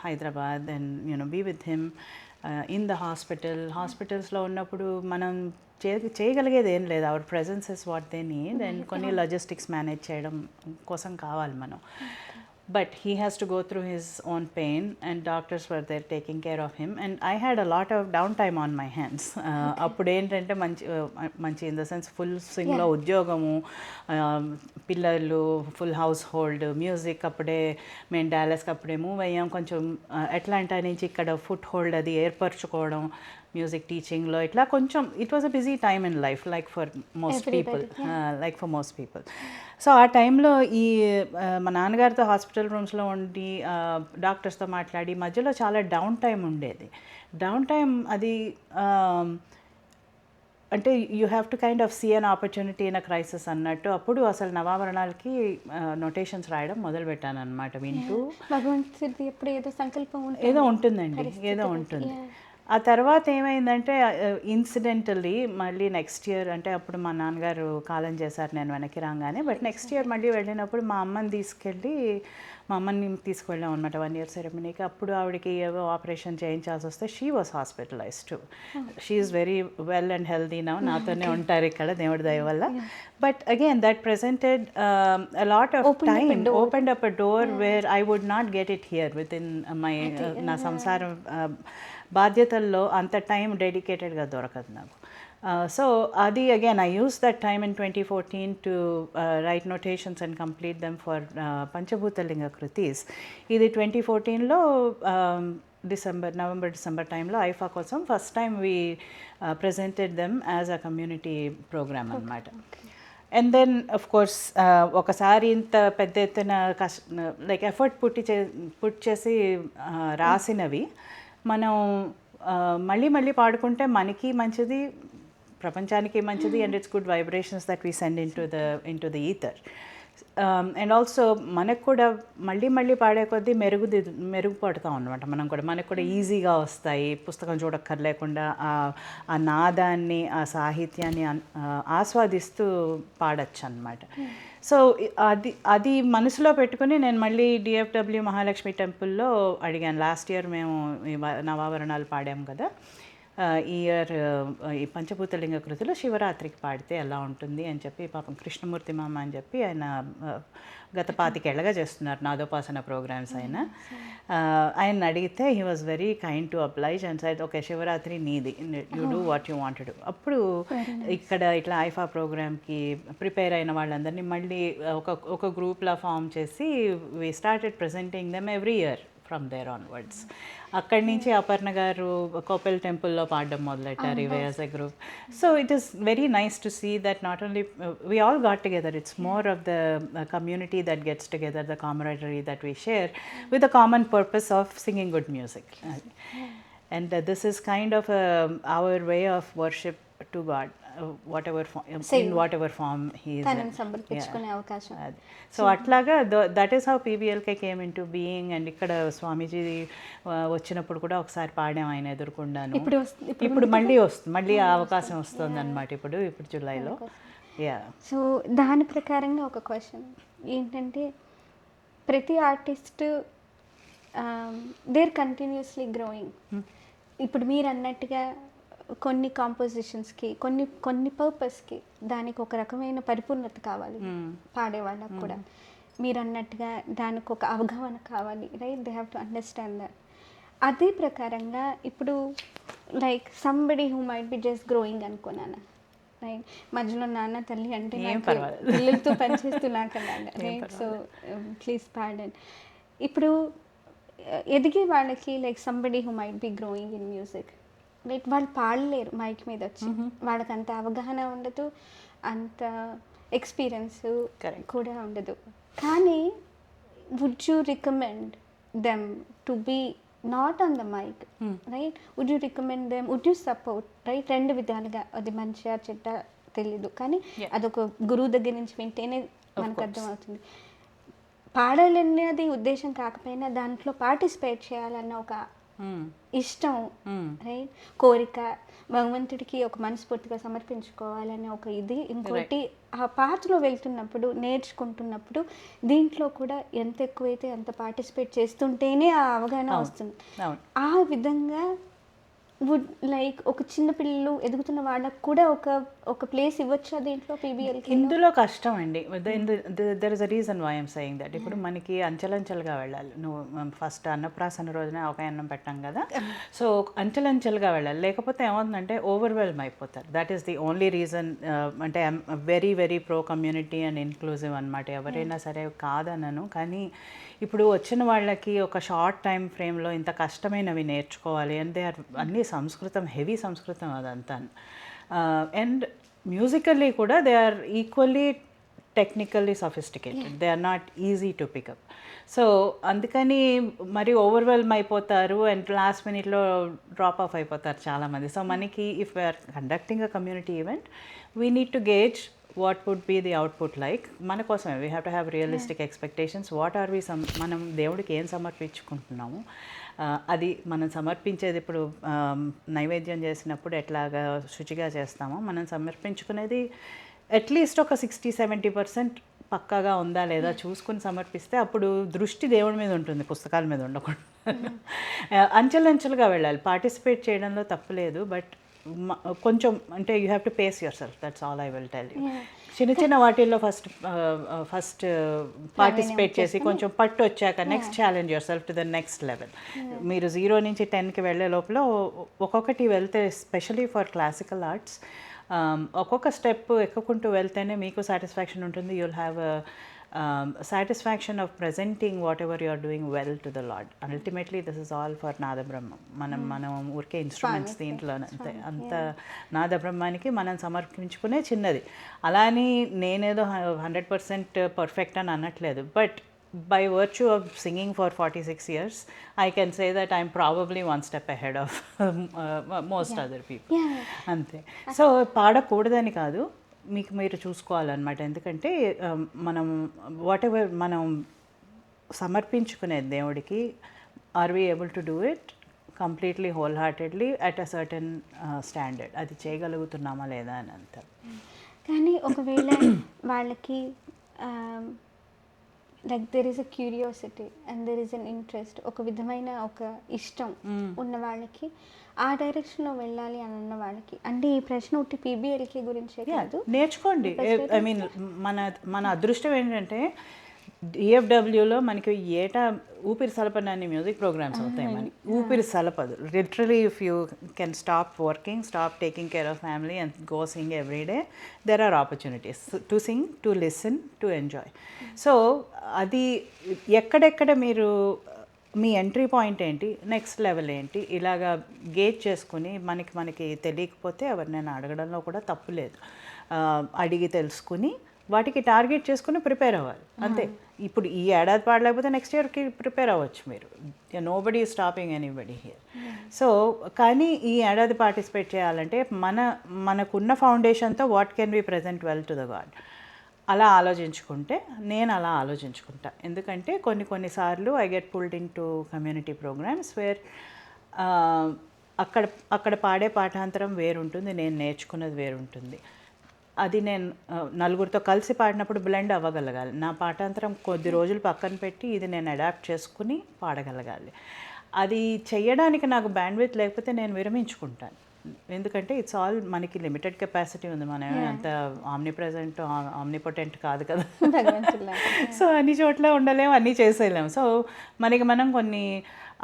Hyderabad and be with him. In the హాస్పిటల్స్లో ఉన్నప్పుడు మనం చేయగలిగేది ఏం లేదు. Hour presence is what they need and కొన్ని లాజిస్టిక్స్ మేనేజ్ చేయడం కోసం కావాలి మనం. But he has to go through his own pain and doctors were there taking care of him and I had a lot of downtime on my hands. అప్పుడు ఏంటంటే మంచి in the sense full స్వింగ్లో ఉద్యోగము, పిల్లలు, full house hold, music. అప్పుడే మేము డాలస్కి అప్పుడే move అయ్యాం. కొంచెం అట్లాంటా నుంచి ఇక్కడ ఫుట్ హోల్డ్ అది ఏర్పరచుకోవడం మ్యూజిక్ టీచింగ్లో, ఇట్లా కొంచెం it was a busy time in life like for most people. So ఆ టైంలో ఈ మా నాన్నగారితో హాస్పిటల్ రూమ్స్లో ఉండి డాక్టర్స్తో మాట్లాడి మధ్యలో చాలా డౌన్ టైం ఉండేది. డౌన్ టైం అది అంటే you have to kind of see an opportunity in a crisis అన్నట్టు. అప్పుడు అసలు నవాభరణాలకి నోటేషన్స్ రాయడం మొదలుపెట్టాను అనమాట. వింటూ భగవంతుడి ఎప్పుడు ఏదో సంకల్పం ఏదో ఉంటుందండి, ఏదో ఉంటుంది. ఆ తర్వాత ఏమైందంటే ఇన్సిడెంటల్లీ మళ్ళీ నెక్స్ట్ ఇయర్, అంటే అప్పుడు మా నాన్నగారు కాలం చేశారు నేను వెనక్కి రాగానే. బట్ నెక్స్ట్ ఇయర్ మళ్ళీ వెళ్ళినప్పుడు మా అమ్మని తీసుకువెళ్ళాం అనమాట 1 year సెరమనీకి. అప్పుడు ఆవిడకి ఏవో ఆపరేషన్ చేయించాల్సి వస్తే she was hospitalised to. She is very well and healthy now. నాతోనే ఉంటారు ఇక్కడ దేవుడి దయ వల్ల. But again that presented a lot of time, opened up a door where I would not get it here within my నా సంసారం బాధ్యతల్లో అంత time డెడికేటెడ్గా దొరకదు నాకు. సో అది again I use that time in 2014 to write notations and complete them for Panchabhutalinga kritis. ఇది 2014లో November December టైంలో ఐఫా కోసం first time we presented them as a community program అన్నమాట. అండ్ దెన్ ఆఫ్ కోర్స్ ఒకసారి ఇంత పెద్ద ఎత్తున లైక్ ఎఫర్ట్ పుట్ చేసి రాసినవి మనం మళ్ళీ పాడుకుంటే మనకి మంచిది, ప్రపంచానికి మంచిది. And it's good vibrations that we send in to the ether. And also మనకు కూడా మళ్ళీ పాడే కొద్దీ మెరుగుపడతాం అనమాట. మనకు కూడా ఈజీగా వస్తాయి. పుస్తకం చూడక్కర్లేకుండా ఆ నాదాన్ని, ఆ సాహిత్యాన్ని ఆస్వాదిస్తూ పాడచ్చు అనమాట. సో అది మనసులో పెట్టుకుని నేను మళ్ళీ డిఎఫ్డబ్ల్యూ మహాలక్ష్మి టెంపుల్లో అడిగాను. లాస్ట్ ఇయర్ మేము నవాభరణాలు పాడాము కదా, ఈ ఇయర్ ఈ పంచభూతలింగ కృతిలో శివరాత్రికి పాడితే ఎలా ఉంటుంది అని చెప్పి పాపం కృష్ణమూర్తి మామ అని చెప్పి ఆయన గత 25 ఏళ్ళగా చేస్తున్నారు నాదోపాసన ప్రోగ్రామ్స్. ఆయన అడిగితే he was very kind to oblige and said okay Shivaratri నీది, you do what you want to do. అప్పుడు ఇక్కడ ఇట్లా ఐఫా ప్రోగ్రామ్కి ప్రిపేర్ అయిన వాళ్ళందరినీ మళ్ళీ ఒక గ్రూప్లా ఫామ్ చేసి we started presenting them every year from there onwards. అక్కడి నుంచి అపర్ణ గారు కోపెల్ టెంపుల్లో పాడడం మొదలెట్టారు ఇవే as a group. So it is very nice to see that not only we all got together, it's more of the community that gets together, the camaraderie that we share with the common purpose of singing good music. And this is kind of our way of worship to God, in whatever form he is in. సమర్పించుకునే అవకాశం. So అట్లాగా that is how పీబీఎల్కే came in to being. And ఇక్కడ స్వామీజీ వచ్చినప్పుడు కూడా ఒకసారి పాడాం ఆయన ఎదుర్కొండాను. ఇప్పుడు మళ్ళీ ఆ అవకాశం వస్తుంది అనమాట ఇప్పుడు జూలైలో. సో దాని ప్రకారంగా ఒక క్వశ్చన్ ఏంటంటే, ప్రతి ఆర్టిస్ట్ దేర్ కంటిన్యూస్లీ గ్రోయింగ్. ఇప్పుడు మీరు అన్నట్టుగా కొన్ని కాంపోజిషన్స్కి కొన్ని పర్పస్కి దానికి ఒక రకమైన పరిపూర్ణత కావాలి పాడే వాళ్ళకు కూడా. మీరు అన్నట్టుగా దానికి ఒక అవగాహన కావాలి, right? They have to understand that. అదే ప్రకారంగా ఇప్పుడు like somebody who might be just growing అనుకున్నాను, రైట్? మధ్యలో నాన్న తల్లి అంటే పిల్లలతో పనిచేస్తూ నాకన్నాను, రైట్? So please pardon. ఇప్పుడు ఎదిగే వాళ్ళకి like somebody who might be growing in music, right? వాళ్ళు పాడలేరు మైక్ మీద వచ్చి, వాళ్ళకి అంత అవగాహన ఉండదు, అంత ఎక్స్పీరియన్స్ కూడా ఉండదు. కానీ would you recommend them to be not on the mic, right? Would you recommend them, would you support, right? రెండు విధాలుగా, అది మంచిగా చెడ్డ తెలీదు, కానీ అదొక గురువు దగ్గర నుంచి వింటేనే మనకు అర్థమవుతుంది. పాడాలనేది ఉద్దేశం కాకపోయినా దాంట్లో పార్టిసిపేట్ చేయాలన్న ఒక ఇష్టం, రైట్? కోరిక, భగవంతుడికి ఒక మనస్ఫూర్తిగా సమర్పించుకోవాలనే ఒక ఇది. ఇంకోటి ఆ పాత్రలో వెళ్తున్నప్పుడు, నేర్చుకుంటున్నప్పుడు దీంట్లో కూడా ఎంత ఎక్కువైతే అంత పార్టిసిపేట్ చేస్తుంటేనే ఆ అవగాహన వస్తుంది. ఆ విధంగా వుడ్ లైక్ ఒక చిన్న పిల్లలు ఎదుగుతున్న వాళ్ళకు కూడా ఒక ప్లేస్ ఇవ్వచ్చా దీంట్లో పీబీఎల్కి? ఇందులో కష్టం అండి. There is a reason why I'm saying that. ఇప్పుడు మనకి అంచెలంచెలుగా వెళ్ళాలి. నువ్వు ఫస్ట్ అన్నప్రాసన రోజున ఒక అన్నం పెట్టాం కదా, సో అంచెలంచెలుగా వెళ్ళాలి. లేకపోతే ఏమవుతుందంటే ఓవర్వెల్మ్ అయిపోతారు. That is the only reason. అంటే I'm very very pro community and inclusive అనమాట. ఎవరైనా సరే కాదనను, కానీ ఇప్పుడు వచ్చిన వాళ్ళకి ఒక షార్ట్ టైం ఫ్రేమ్లో ఇంత కష్టమైనవి నేర్చుకోవాలి అంటే అన్నీ సంస్కృతం, హెవీ సంస్కృతం అదంతా. అండ్ మ్యూజికల్లీ కూడా they are equally technically sophisticated. They are not easy to pick up. So అందుకని మరి ఓవర్వెల్మ్ అయిపోతారు అండ్ లాస్ట్ మినిట్లో డ్రాప్ ఆఫ్ అయిపోతారు చాలామంది. సో మనకి if we are conducting a community event, we need to gauge what would be the output like. మన కోసమే we have to have realistic expectations. What are we మనం దేవుడికి ఏం సమర్పించుకుంటున్నాము, అది మనం సమర్పించేది ఇప్పుడు నైవేద్యం చేసినప్పుడు ఎట్లాగా శుచిగా చేస్తామో మనం సమర్పించుకునేది అట్లీస్ట్ ఒక 60-70% పక్కాగా ఉందా లేదా చూసుకుని సమర్పిస్తే అప్పుడు దృష్టి దేవుడి మీద ఉంటుంది, పుస్తకాల మీద ఉండకుండా. అంచెలంచెలుగా వెళ్ళాలి. పార్టిసిపేట్ చేయడంలో తప్పులేదు, బట్ కొంచెం అంటే you have to pace yourself. That's all I will tell you. చిన్న చిన్న వాటిల్లో ఫస్ట్ పార్టిసిపేట్ చేసి కొంచెం పట్టు వచ్చాక next challenge yourself to the next level. మీరు 0 నుంచి 10కి వెళ్ళే లోపల ఒక్కొక్కటి వెళ్తే, స్పెషలీ ఫర్ క్లాసికల్ ఆర్ట్స్, ఒక్కొక్క స్టెప్ ఎక్కుకుంటూ వెళ్తేనే మీకు సాటిస్ఫాక్షన్ ఉంటుంది. You'll have satisfaction of presenting whatever you are doing well to the Lord. Ultimately this is all for Nada Brahma. మనం ఊరికే ఇన్స్ట్రుమెంట్స్ దీంట్లో అంత నాద బ్రహ్మానికి మనం సమర్పించుకునే చిన్నది. అలా అని నేనేదో 100% పర్ఫెక్ట్ అని అనట్లేదు, but by virtue of singing for 46 years, I can say that I'm probably one step ahead of most other people. అంతే. సో పాడకూడదని కాదు, మీకు మీరు చూసుకోవాలన్నమాట. ఎందుకంటే మనం వాట్ ఎవర్ మనం సమర్పించుకునే దేవుడికి, are we able to do it completely wholeheartedly at a certain standard, అది చేయగలుగుతున్నామా లేదా అని అంత. కానీ ఒకవేళ వాళ్ళకి like there is a curiosity and there is an interest, ఒక విధమైన ఒక ఇష్టం ఉన్న వాళ్ళకి, ఆ డైరెక్షన్లో వెళ్ళాలి అని ఉన్న వాళ్ళకి, అంటే ఈ ప్రశ్న ఒకటి పీబీఎల్కే గురించే కాదు, నేర్చుకోండి. ఐ మీన్ మన అదృష్టం ఏంటంటే డిఎఫ్డబ్ల్యూలో మనకి ఏటా ఊపిరి సలపడాన్ని మ్యూజిక్ ప్రోగ్రామ్స్ అవుతాయి. మనకి ఊపిరి సలపదు. Literally if you can stop working, stop taking care of family and go sing every day, there are opportunities to sing, to listen, to enjoy. So అది ఎక్కడెక్కడ మీరు మీ ఎంట్రీ పాయింట్ ఏంటి, నెక్స్ట్ లెవెల్ ఏంటి, ఇలాగా గేజ్ చేసుకుని మనకి తెలియకపోతే ఎవరినైనా అడగడంలో కూడా తప్పు లేదు. అడిగి తెలుసుకుని వాటికి టార్గెట్ చేసుకుని ప్రిపేర్ అవ్వాలి అంతే. ఇప్పుడు ఈ ఏడాది పాడలేకపోతే నెక్స్ట్ ఇయర్కి ప్రిపేర్ అవ్వచ్చు మీరు. Nobody is stopping anybody here. So కానీ ఈ ఏడాది పార్టిసిపేట్ చేయాలంటే మనకున్న ఫౌండేషన్తో what can be present well to the god అలా ఆలోచించుకుంటే, నేను అలా ఆలోచించుకుంటా. ఎందుకంటే కొన్నిసార్లు I get pulled in to community programs where అక్కడ పాడే పాఠాంతరం వేరుంటుంది, నేను నేర్చుకున్నది వేరుంటుంది. అది నేను నలుగురితో కలిసి పాడినప్పుడు బ్లెండ్ అవ్వగలగాలి. నా పాఠాంతరం కొద్ది రోజులు పక్కన పెట్టి ఇది నేను అడాప్ట్ చేసుకుని పాడగలగాలి. అది చెయ్యడానికి నాకు బ్యాండ్విడ్త్ లేకపోతే నేను విరమించుకుంటాను. ఎందుకంటే ఇట్స్ ఆల్ మనకి లిమిటెడ్ కెపాసిటీ ఉంది. మనం అంత ఆమ్నిప్రెజెంట్ ఆమ్నిపొటెంట్ కాదు కదా. సో అన్ని చోట్ల ఉండలేము, అన్నీ చేసేయలేము. సో మనం కొన్ని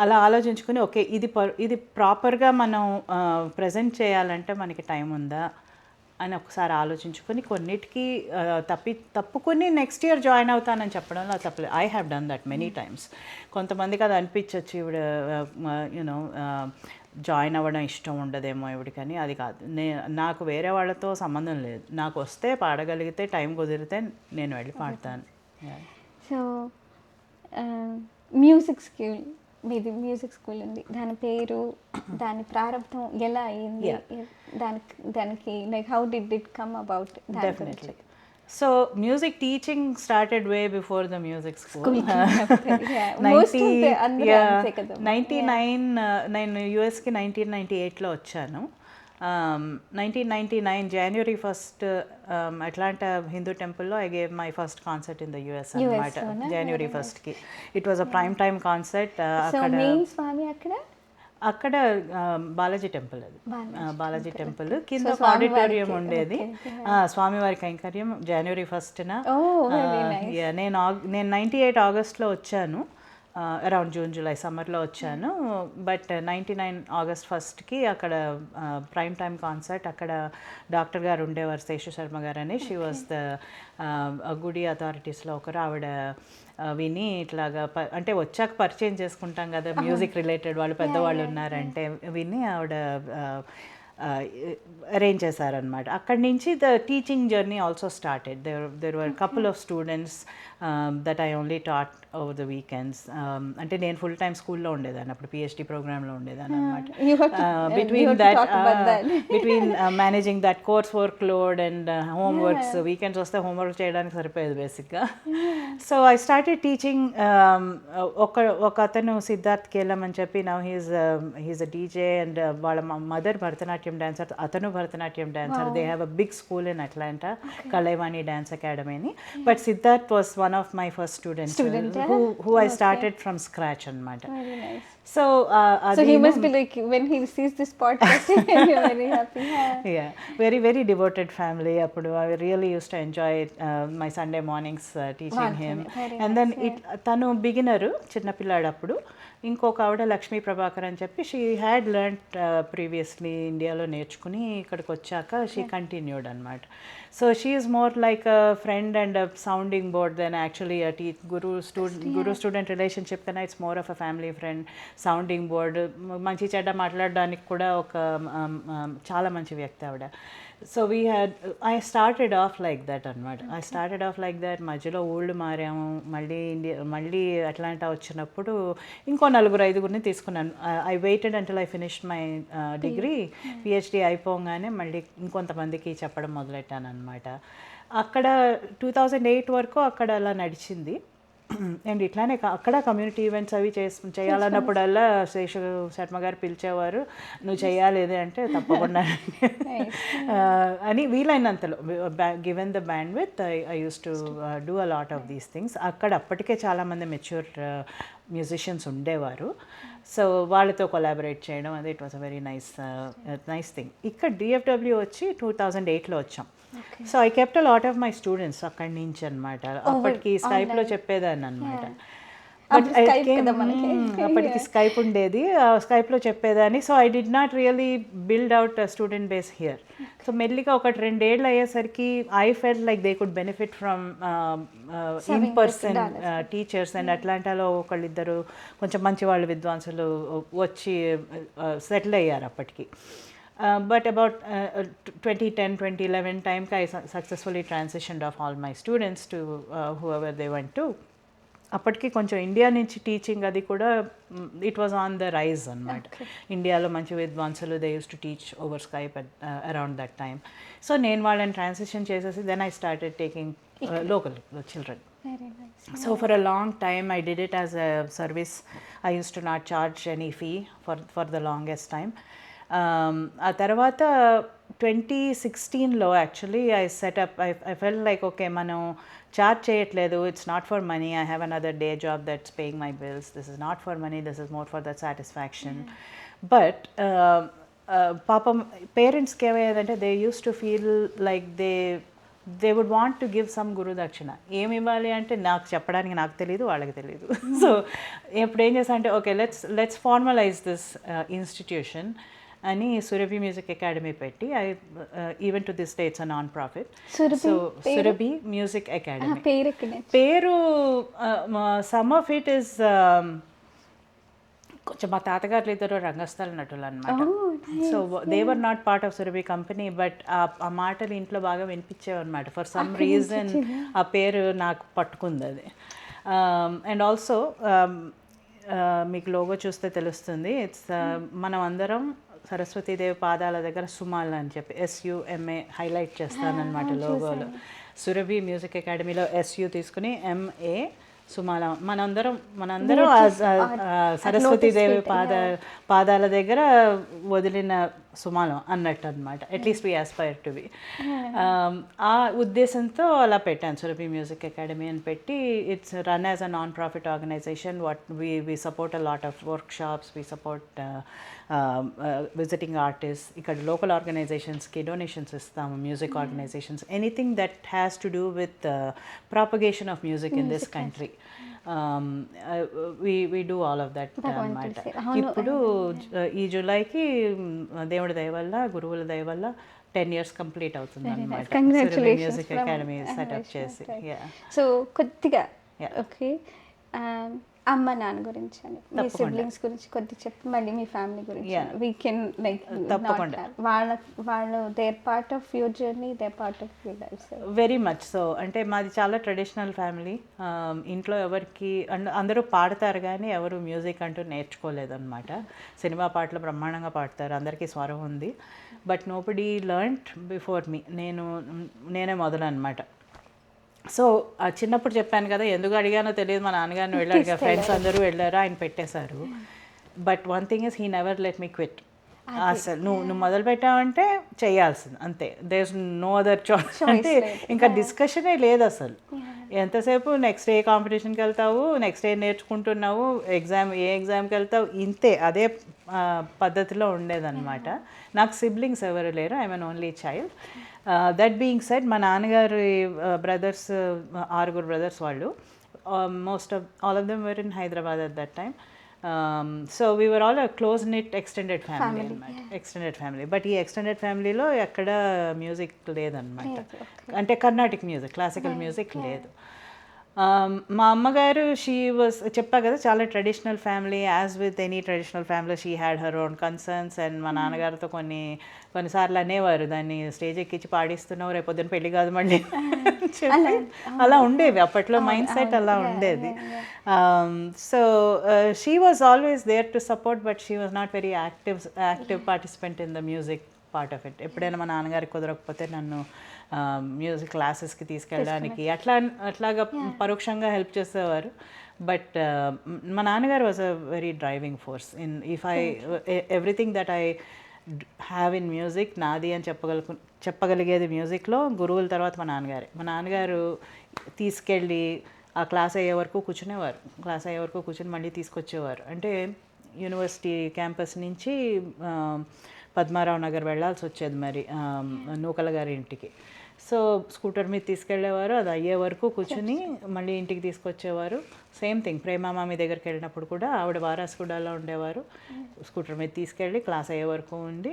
అలా ఆలోచించుకుని ఓకే ఇది ప్రాపర్గా మనం ప్రజెంట్ చేయాలంటే మనకి టైం ఉందా అని ఒకసారి ఆలోచించుకొని కొన్నిటికి తప్పుకొని నెక్స్ట్ ఇయర్ జాయిన్ అవుతానని చెప్పడంలో తప్పలేదు. I have done that many times. కొంతమందికి అది అనిపించవచ్చు, ఇవిడ యూనో జాయిన్ అవ్వడం ఇష్టం ఉండదేమో ఇవిడికని. అది కాదు. నాకు వేరే వాళ్ళతో సంబంధం లేదు. నాకు వస్తే పాడగలిగితే, టైం కుదిరితే నేను వెళ్ళి పాడతాను. సో మ్యూజిక్ స్కూల్, మీది మ్యూజిక్ స్కూల్ ఉంది, దాని పేరు, దాని ప్రారంభం ఎలా అయ్యింది, దానికి like how did it come about? Definitely. So music teaching started way before the music school. 99 నేను యుఎస్కి 1998లో వచ్చాను. 1999 January 1st అట్లాంటా హిందూ టెంపుల్లో I gave my first concert in the US అనమాట. January 1st it was a prime time concert. అక్కడ స్వామి అక్కడ అక్కడ Balaji temple అది, Balaji temple కింద ఒక స్వామివారికి, ఆడిటోరియం ఉండేది. okay, స్వామివారి కైంకర్యం జనవరి 1న. very nice. నేను 98 ఆగస్ట్లో వచ్చాను, అరౌండ్ జూన్ జూలై సమ్మర్లో వచ్చాను. బట్ 99 ఆగస్ట్ 1కి అక్కడ ప్రైమ్ టైమ్ కాన్సర్ట్, అక్కడ డాక్టర్ గారు ఉండేవారు, శేషు శర్మ గారు అని. షీ వాజ్ ద గుడి అథారిటీస్లో ఒకరు. ఆవిడ విని ఇట్లాగా అంటే వచ్చాక పరిచయం చేసుకుంటాం కదా మ్యూజిక్ రిలేటెడ్ వాళ్ళు పెద్దవాళ్ళు ఉన్నారంటే, విని ఆవిడ అరేంజ్ చేశారనమాట. అక్కడి నుంచి the teaching journey also started. There were couple of students that I only taught over the weekends. అంటే నేను ఫుల్ టైమ్ స్కూల్లో ఉండేదాన్ని అప్పుడు, పిహెచ్డి ప్రోగ్రామ్లో ఉండేదాన్ని అనమాట. Between managing that course work load and homeworks, weekends వస్తే హోంవర్క్ చేయడానికి సరిపోయేది బేసిక్గా. So I started teaching. ఒక అతను సిద్ధార్థ్ కేలం అని చెప్పి, now he's a DJ and వాళ్ళ మదర్ భరతనాట్యం డాన్సర్, అతను Bharatanatyam dancer. They have a big school in Atlanta, Kalaivani dance academy అని. But Siddharth was one of my first students who I started from scratch anamata. Very nice. So he must be like, when he sees this podcast, you're very happy. Yeah, very very devoted family. Appudu I really used to enjoy my Sunday mornings teaching him. And then tanu beginner chinna pilladu appudu. ఇంకొక ఆవిడ లక్ష్మీ ప్రభాకర్ అని చెప్పి, she had learned previously ఇండియాలో నేర్చుకుని ఇక్కడికి వచ్చాక she continued అనమాట. So she is more like a friend and a sounding board then actually guru student relationship కన్నా it's more of a family friend, sounding board, మంచి చెడ్డ మాట్లాడడానికి కూడా ఒక చాలా మంచి వ్యక్తి ఆవిడ. So I started off like that అనమాట. మధ్యలో ఊళ్ళు మారాము, మళ్ళీ అట్లాంటా వచ్చినప్పుడు ఇంకో 4-5 తీసుకున్నాను. I weighted until I finished my degree. PhD అయిపోగానే మళ్ళీ ఇంకొంతమందికి చెప్పడం మొదలెట్టాను అనమాట. అక్కడ 2008 వరకు అక్కడ అలా నడిచింది. అండ్ ఇట్లానే అక్కడ కమ్యూనిటీ ఈవెంట్స్ అవి చేయాలన్నప్పుడల్లా శేషు శర్మ గారు పిలిచేవారు, నువ్వు చేయాలి అంటే తప్పకుండా అని వీలైనంతలో, given the band with I used to do a lot of these things. అక్కడ అప్పటికే చాలామంది మెచ్యూర్ మ్యూజిషియన్స్ ఉండేవారు. సో వాళ్ళతో కొలాబరేట్ చేయడం అది it was a very nice thing. ఇక్కడ డిఎఫ్డబ్ల్యూ వచ్చి 2008లో వచ్చాం. So I kept a lot of my students అక్కడి నుంచి అనమాట. అప్పటికి స్కైప్లో చెప్పేదాన్ని అనమాట. అప్పటికి స్కైప్ ఉండేది, స్కైప్లో చెప్పేదాన్ని. So I did not really build out student base here. So మెల్లిగా 1-2 ఏళ్ళు అయ్యేసరికి I felt like they could benefit from in person teachers. And అట్లాంటాలో ఒకళ్ళిద్దరు కొంచెం మంచి వాళ్ళు విద్వాంసులు వచ్చి సెటిల్ అయ్యారు అప్పటికి. But about 2010-2011 time I successfully transitioned off all my students to whoever they went to. అప్పటికి కొంచెం ఇండియా నుంచి టీచింగ్ అది కూడా it was on the rise అనమాట. ఇండియాలో మంచి విద్వాంసులు they use to teach over Skype around that time. So నేను వాళ్ళని ట్రాన్సిషన్ చేసేసి then I started taking local children. So for a long time I did it as a service. I used to not charge any fee for the longest time. ఆ తర్వాత 2016లో actually I felt like okay మనం charge చేయట్లేదు, it's not for money, I have another day job that's paying my bills, this is not for money, this is more for that satisfaction. But పాపం పేరెంట్స్కి ఏమయ్యేదంటే they use to feel like they would want to give some gurudakshina. ఏమి ఇవ్వాలి అంటే నాకు చెప్పడానికి నాకు తెలియదు, వాళ్ళకి తెలియదు. సో ఇప్పుడు ఏం చేస్తా అంటే okay let's formalise this institution అని సురభి మ్యూజిక్ అకాడమీ పెట్టి, even to this day it's a non profit. So Surabhi music academy పేరు, సమ్ ఆఫ్ ఇట్ ఈస్ కొంచెం మా తాతగారులు ఇద్దరు రంగస్థల నటులు అనమాట. So they were not part of Surabhi company, but ఆ మాటలు ఇంట్లో బాగా వినిపించేవన్నమాట. ఫర్ సమ్ రీజన్ ఆ పేరు నాకు పట్టుకుంది అది. అండ్ ఆల్సో మీకు లోగో చూస్తే తెలుస్తుంది, ఇట్స్ మనం అందరం సరస్వతీదేవి పాదాల దగ్గర సుమాల్ అని చెప్పి SUMA హైలైట్ చేస్తానన్నమాట లోగోలో. సురభి మ్యూజిక్ అకాడమీలో SU తీసుకుని MA సుమాల, మనందరం సరస్వతీదేవి పాదాల దగ్గర వదిలిన సుమాలం అన్నట్టు అనమాట. At least we aspire to be. ఆ ఉద్దేశంతో అలా పెట్టాను సురభి మ్యూజిక్ అకాడమీ అని పెట్టి. It's run as a non profit organization. What we support a lot of workshops, we support visiting artist. ఇక్కడ లోకల్ ఆర్గనైజేషన్స్కి డొనేషన్స్ ఇస్తాము, music organizations, anything that has to do with propagation of music in this country. we do all of that అన్నమాట. ఇప్పుడు ఈ జూలైకి దేవుడి దయ వల్ల, గురువుల దయ వల్ల 10 years కంప్లీట్ అవుతుంది అన్నమాట మ్యూజిక్ అకాడమీ సెటప్ చేసి. సో కొద్దిగా ఓకే, అమ్మ నాన్న గురించి అని, మీ సిబ్లింగ్స్ గురించి కొద్దిగా చెప్పి మళ్ళీ మీ ఫ్యామిలీ గురించి వీ కెన్ లైక్ తప్పకుండా వాళ్ళు they're part of your journey, they're part of your life. Very much so. అంటే మాది చాలా ట్రెడిషనల్ ఫ్యామిలీ. ఇంట్లో ఎవరికి అందరూ పాడతారు కానీ ఎవరు మ్యూజిక్ అంటూ నేర్చుకోలేదన్నమాట. సినిమా పాటలు బ్రహ్మాండంగా పాడతారు, అందరికీ స్వరం ఉంది. But nobody learned before me. నేనే మొదలు అనమాట. సో చిన్నప్పుడు చెప్పాను కదా, ఎందుకు అడిగానో తెలియదు, మా నాన్నగారిని వెళ్ళాడు, ఫ్రెండ్స్ అందరూ వెళ్ళారు, ఆయన పెట్టేశారు. But one thing is he never let me quit. అసలు నువ్వు మొదలు పెట్టావంటే చేయాల్సింది అంతే. There is no other choice. అంటే ఇంకా డిస్కషనే లేదు అసలు. ఎంతసేపు నెక్స్ట్ ఏ కాంపిటీషన్కి వెళ్తావు, నెక్స్ట్ ఏ నేర్చుకుంటున్నావు, ఏ ఎగ్జామ్కి వెళ్తావు, ఇంతే. అదే పద్ధతిలో ఉండేదన్నమాట. నాకు సిబ్లింగ్స్ ఎవరు లేరు, I'm an only child. That being said, మా నాన్నగారి బ్రదర్స్ 6 brothers వాళ్ళు. all of them were in Hyderabad at that time. So we were all a close knit extended family. Extended family. But ఈ extended familyలో ఎక్కడ music లేదన్నమాట. అంటే Carnatic music, classical music లేదు. మా అమ్మగారు చెప్పా కదా, చాలా traditional family. As with any traditional family she had her own concerns. And మా నాన్నగారితో కొన్నిసార్లు అనేవారు, దాన్ని స్టేజ్ ఎక్కించి పాడిస్తున్నావు, రేపొద్దున పెళ్లి కాదు మళ్ళీ చెప్పి అలా ఉండేవి అప్పట్లో. మైండ్ సెట్ అలా ఉండేది. So she was always there to support, but she was not very active participant in the music part of it. ఎప్పుడైనా మా నాన్నగారికి కుదరకపోతే నన్ను మ్యూజిక్ క్లాసెస్కి తీసుకెళ్ళడానికి అట్లాగా పరోక్షంగా హెల్ప్ చేసేవారు. బట్ మా నాన్నగారు was a very driving force in everything that I have in music. నాది అని చెప్పగలిగేది మ్యూజిక్లో గురువుల తర్వాత మా నాన్నగారు తీసుకెళ్ళి ఆ క్లాస్ అయ్యే వరకు కూర్చునేవారు. క్లాస్ అయ్యే వరకు కూర్చొని మళ్ళీ తీసుకొచ్చేవారు. అంటే యూనివర్సిటీ క్యాంపస్ నుంచి పద్మారావు నగర్ వెళ్ళాల్సి వచ్చేది మరి నూకల గారి ఇంటికి. సో స్కూటర్ మీద తీసుకెళ్ళేవారు, అది అయ్యే వరకు కూర్చుని మళ్ళీ ఇంటికి తీసుకొచ్చేవారు. సేమ్ థింగ్ ప్రేమామామి దగ్గరికి వెళ్ళినప్పుడు కూడా ఆవిడ వారాస్గూడలో ఉండేవారు. స్కూటర్ మీద తీసుకెళ్ళి క్లాస్ అయ్యే వరకు ఉండి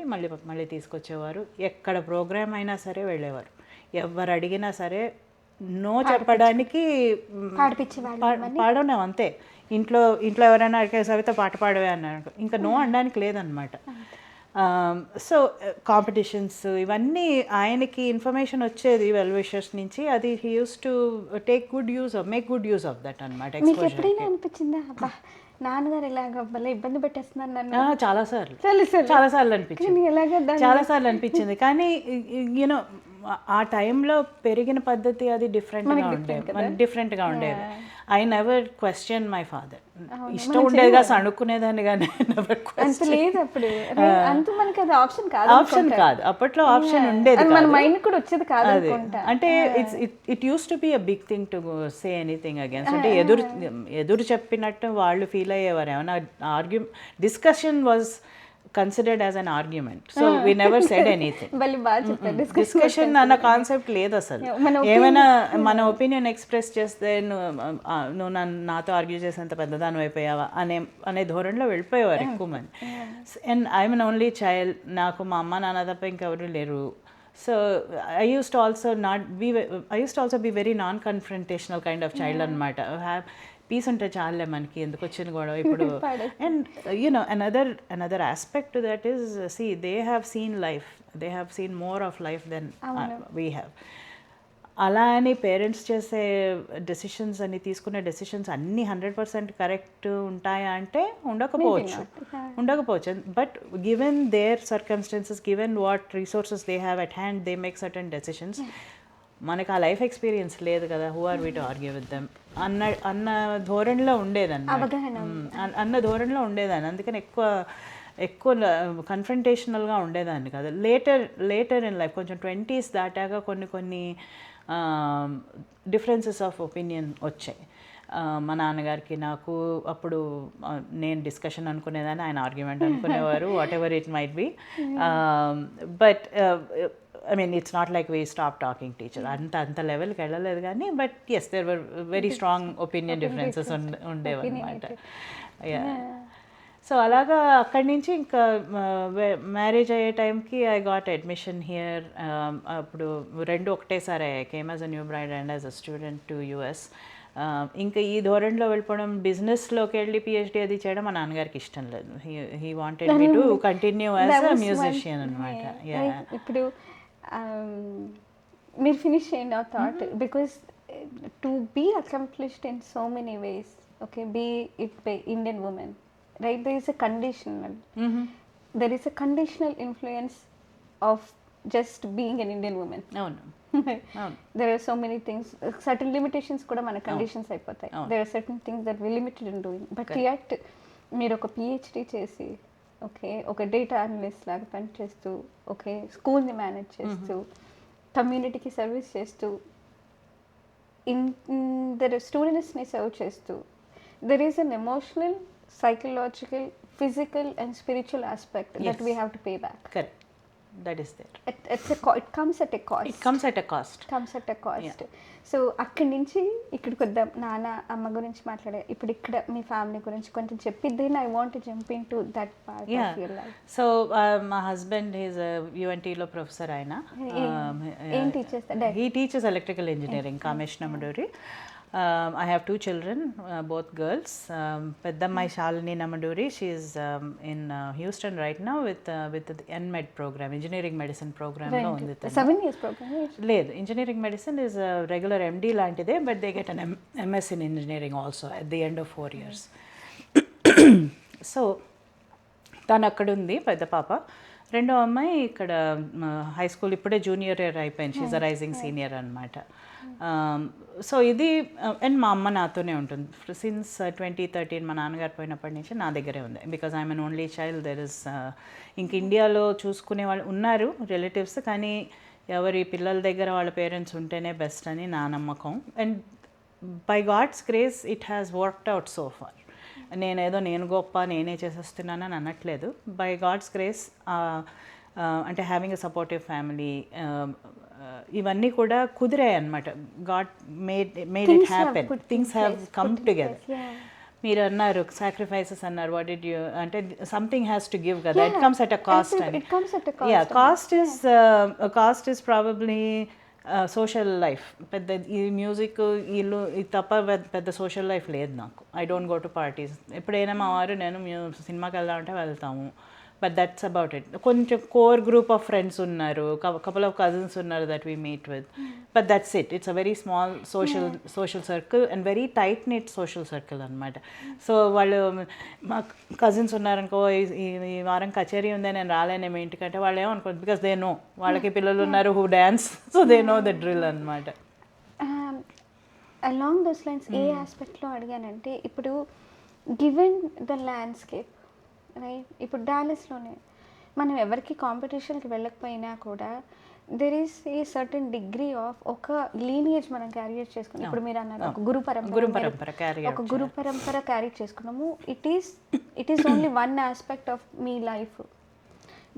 మళ్ళీ తీసుకొచ్చేవారు. ఎక్కడ ప్రోగ్రామ్ అయినా సరే వెళ్ళేవారు. ఎవరు అడిగినా సరే నో చెప్పడానికి పాడడం అంతే. ఇంట్లో ఎవరైనా అడిగే సవిత పాట పాడవే అన్నారు, ఇంకా నో అనడానికి లేదనమాట. సో కాంపిటీషన్స్ ఇవన్నీ ఆయనకి ఇన్ఫర్మేషన్ వచ్చేది వెల్ విషర్స్ నుంచి. అది he use to make good use of that అనమాట. ఎప్పుడైనా అనిపించిందా అబ్బా నాన్నగారు ఇలాగ భలే ఇబ్బంది పెట్టేస్తున్నారు నన్ను? చాలాసార్లు అనిపించింది. కానీ యూనో ఆ టైంలో పెరిగిన పద్ధతి అది డిఫరెంట్గా ఉండేది. I never question my father. ఇష్టం ఉండేదిగా అనుకునేదాన్ని కానీ ఆప్షన్ కాదు. అప్పట్లో ఆప్షన్ ఉండేది, అంటే it use to be a big thing to say anything against. అంటే ఎదురు చెప్పినట్టు వాళ్ళు ఫీల్ అయ్యేవారు. ఏమైనా discussion was considered as an argument, so we never said anything. Discussion అన్న కాన్సెప్ట్ లేదు అసలు. ఏమైనా మన ఒపీనియన్ ఎక్స్ప్రెస్ చేస్తే నువ్వు నాతో ఆర్గ్యూ చేసేంత పెద్దదాని అయిపోయావా అనే ధోరణిలో వెళ్ళిపోయేవారు ఎక్కువ మంది. And I'm an only child. నాకు మా అమ్మ నాన్న తప్ప ఇంకెవరు లేరు. So I used to also be very non-confrontational kind of child అనమాట. పీస్ ఉంటే చాలే మనకి, ఎందుకు వచ్చిన గొడవ ఇప్పుడు. And you know another aspect to that is, see they have seen life, they have seen more of life than we have. అలా అని పేరెంట్స్ చేసే డెసిషన్స్ అని తీసుకునే డెసిషన్స్ అన్నీ 100% కరెక్ట్ ఉంటాయా అంటే ఉండకపోవచ్చు. But given their circumstances, given what resources they have at hand, they make certain decisions. మనకు ఆ లైఫ్ ఎక్స్పీరియన్స్ లేదు కదా, who are we to argue with them అన్న ధోరణిలో ఉండేదాన్ని. అందుకని ఎక్కువ ఎక్కువ కన్ఫ్రంటేషనల్గా ఉండేదాన్ని కాదు. లేటర్ ఇన్ లైఫ్ కొంచెం 20s దాటాక కొన్ని డిఫరెన్సెస్ ఆఫ్ ఒపీనియన్ వచ్చాయి. మా నాన్నగారికి నాకు అప్పుడు నేను డిస్కషన్ అనుకునేదాన్ని, ఆయన ఆర్గ్యుమెంట్ అనుకునేవారు, what ever it might be. But I mean, it's not like we stopped talking teacher. అంత లెవెల్కి వెళ్ళలేదు కానీ but yes there were very strong opinion differences ఉండేవన్నమాట. సో అలాగా అక్కడి నుంచి ఇంకా మ్యారేజ్ అయ్యే టైంకి ఐ గాట్ అడ్మిషన్ హియర్. అప్పుడు రెండు ఒకటేసారి అయ్యాయి, came as a new bride and as a student to US. ఇంకా ఈ ధోరణిలో వెళ్ళిపోవడం, బిజినెస్లోకి వెళ్ళి PhD అది చేయడం మా నాన్నగారికి ఇష్టం లేదు. He wanted me to continue as a musician అనమాట. ఇప్పుడు మీరు ఫినిష్ చేయండి ఆ thought. Because to be accomplished in so many ways, okay, be it by Indian women, right, there is a conditional influence of just being an Indian woman. అవును. There are so many things, certain limitations కూడా మన conditions అయిపోతాయి. There are certain things that we limited in doing, but yet మీరు ఒక PhD చేసి, okay, ఒక data analyst లాగా పనిచేస్తూ, ఓకే, స్కూల్ని మేనేజ్ చేస్తూ, కమ్యూనిటీకి సర్వీస్ చేస్తూ, స్టూడెంట్స్ని సర్వ్ చేస్తూ, there is an emotional, psychological, physical and spiritual aspect that we have to pay back. Correct. That is there. It comes at a cost. It comes at a cost. Comes at a cost. So అక్కడి నుంచి ఇక్కడికి వద్దాం. నాన్న అమ్మ గురించి మాట్లాడే, ఇప్పుడు ఇక్కడ మీ ఫ్యామిలీ గురించి కొంచెం చెప్పి, then I want to jump in to that part of your life. So మా హస్బెండ్ ఈజ్ UNTలో ప్రొఫెసర్. ఆయన ఏం teaches? He teaches electrical engineering, Kamesh Namaduri. I have 2 children, both girls. Peddamai Shalini Namaduri, she is in Houston right now with the NMed program, engineering medicine program. Right. Lo undi 7 years program. లేదు, engineering medicine is a regular MD లాంటిదే, but they get an MS in engineering also at the end of 4 years. So తను అక్కడ ఉంది పెద్ద పాప. రెండో అమ్మాయి ఇక్కడ హై స్కూల్ ఇప్పుడే జూనియర్ ఇయర్ అయిపోయింది, షీజ్ అ రైజింగ్ సీనియర్ అనమాట. సో ఇది అండ్ మా అమ్మ నాతోనే ఉంటుంది సిన్స్ 2013. మా నాన్నగారు పోయినప్పటి నుంచి నా దగ్గరే ఉంది, because I'm an only child. There is ఇంక ఇండియాలో చూసుకునే వాళ్ళు ఉన్నారు రిలేటివ్స్, కానీ ఎవరి పిల్లల దగ్గర వాళ్ళ పేరెంట్స్ ఉంటేనే బెస్ట్ అని నా నమ్మకం. And by God's grace it has worked out so far. నేను గొప్ప, నేనే చేసేస్తున్నానని అనట్లేదు. బై గాడ్స్ గ్రేస్ అంటే హ్యావింగ్ ఎ సపోర్టివ్ ఫ్యామిలీ, ఇవన్నీ కూడా కుదిరాయి అనమాట. God made it happen, things have come together. మీరు అన్నారు సాక్రిఫైసెస్ అన్నారు, వాట్ డిడ్ యూ అంటే సంథింగ్ హ్యాస్ టు గివ్ కదా, it comes at a cost అని. Cost is probably social life. పెద్ద ఈ మ్యూజిక్ ఇల్లు ఇది తప్ప పెద్ద సోషల్ లైఫ్ లేదు నాకు. I don't go to parties. ఎప్పుడైనా మా వారు నేను సినిమాకి వెళ్దామంటే వెళ్తాము, బట్ దట్స్ అబౌట్ ఇట్. కొంచెం కోర్ గ్రూప్ ఆఫ్ ఫ్రెండ్స్ ఉన్నారు, కపుల్ ఆఫ్ కజిన్స్ ఉన్నారు that we meet with, but that's it. It's a very small social circle and very tight knit social circle అనమాట. సో వాళ్ళు మా cousins ఉన్నారనుకో, ఈ వారం కచేరీ ఉందే నేను రాలేను మీ ఇంటికంటే వాళ్ళు ఏమనుకోండి, బికాస్ దే నో వాళ్ళకి పిల్లలు ఉన్నారు who dance, so they know the drill అనమాట. అలాంగ్ దోస్ లైన్స్ ఏ ఆస్పెక్ట్లో అడిగానంటే, ఇప్పుడు గివెన్ ద ల్యాండ్స్కేప్ రైట్, ఇప్పుడు డాలస్లోనే మనం ఎవరికి కాంపిటీషన్కి వెళ్ళకపోయినా కూడా there is a certain degree of ఒక లీనియేజ్ మనం క్యారియర్ చేసుకున్నాం. ఇప్పుడు మీరు అన్నారు ఒక గురు పరంపర క్యారీ చేసుకున్నాము. It is only one aspect of me life,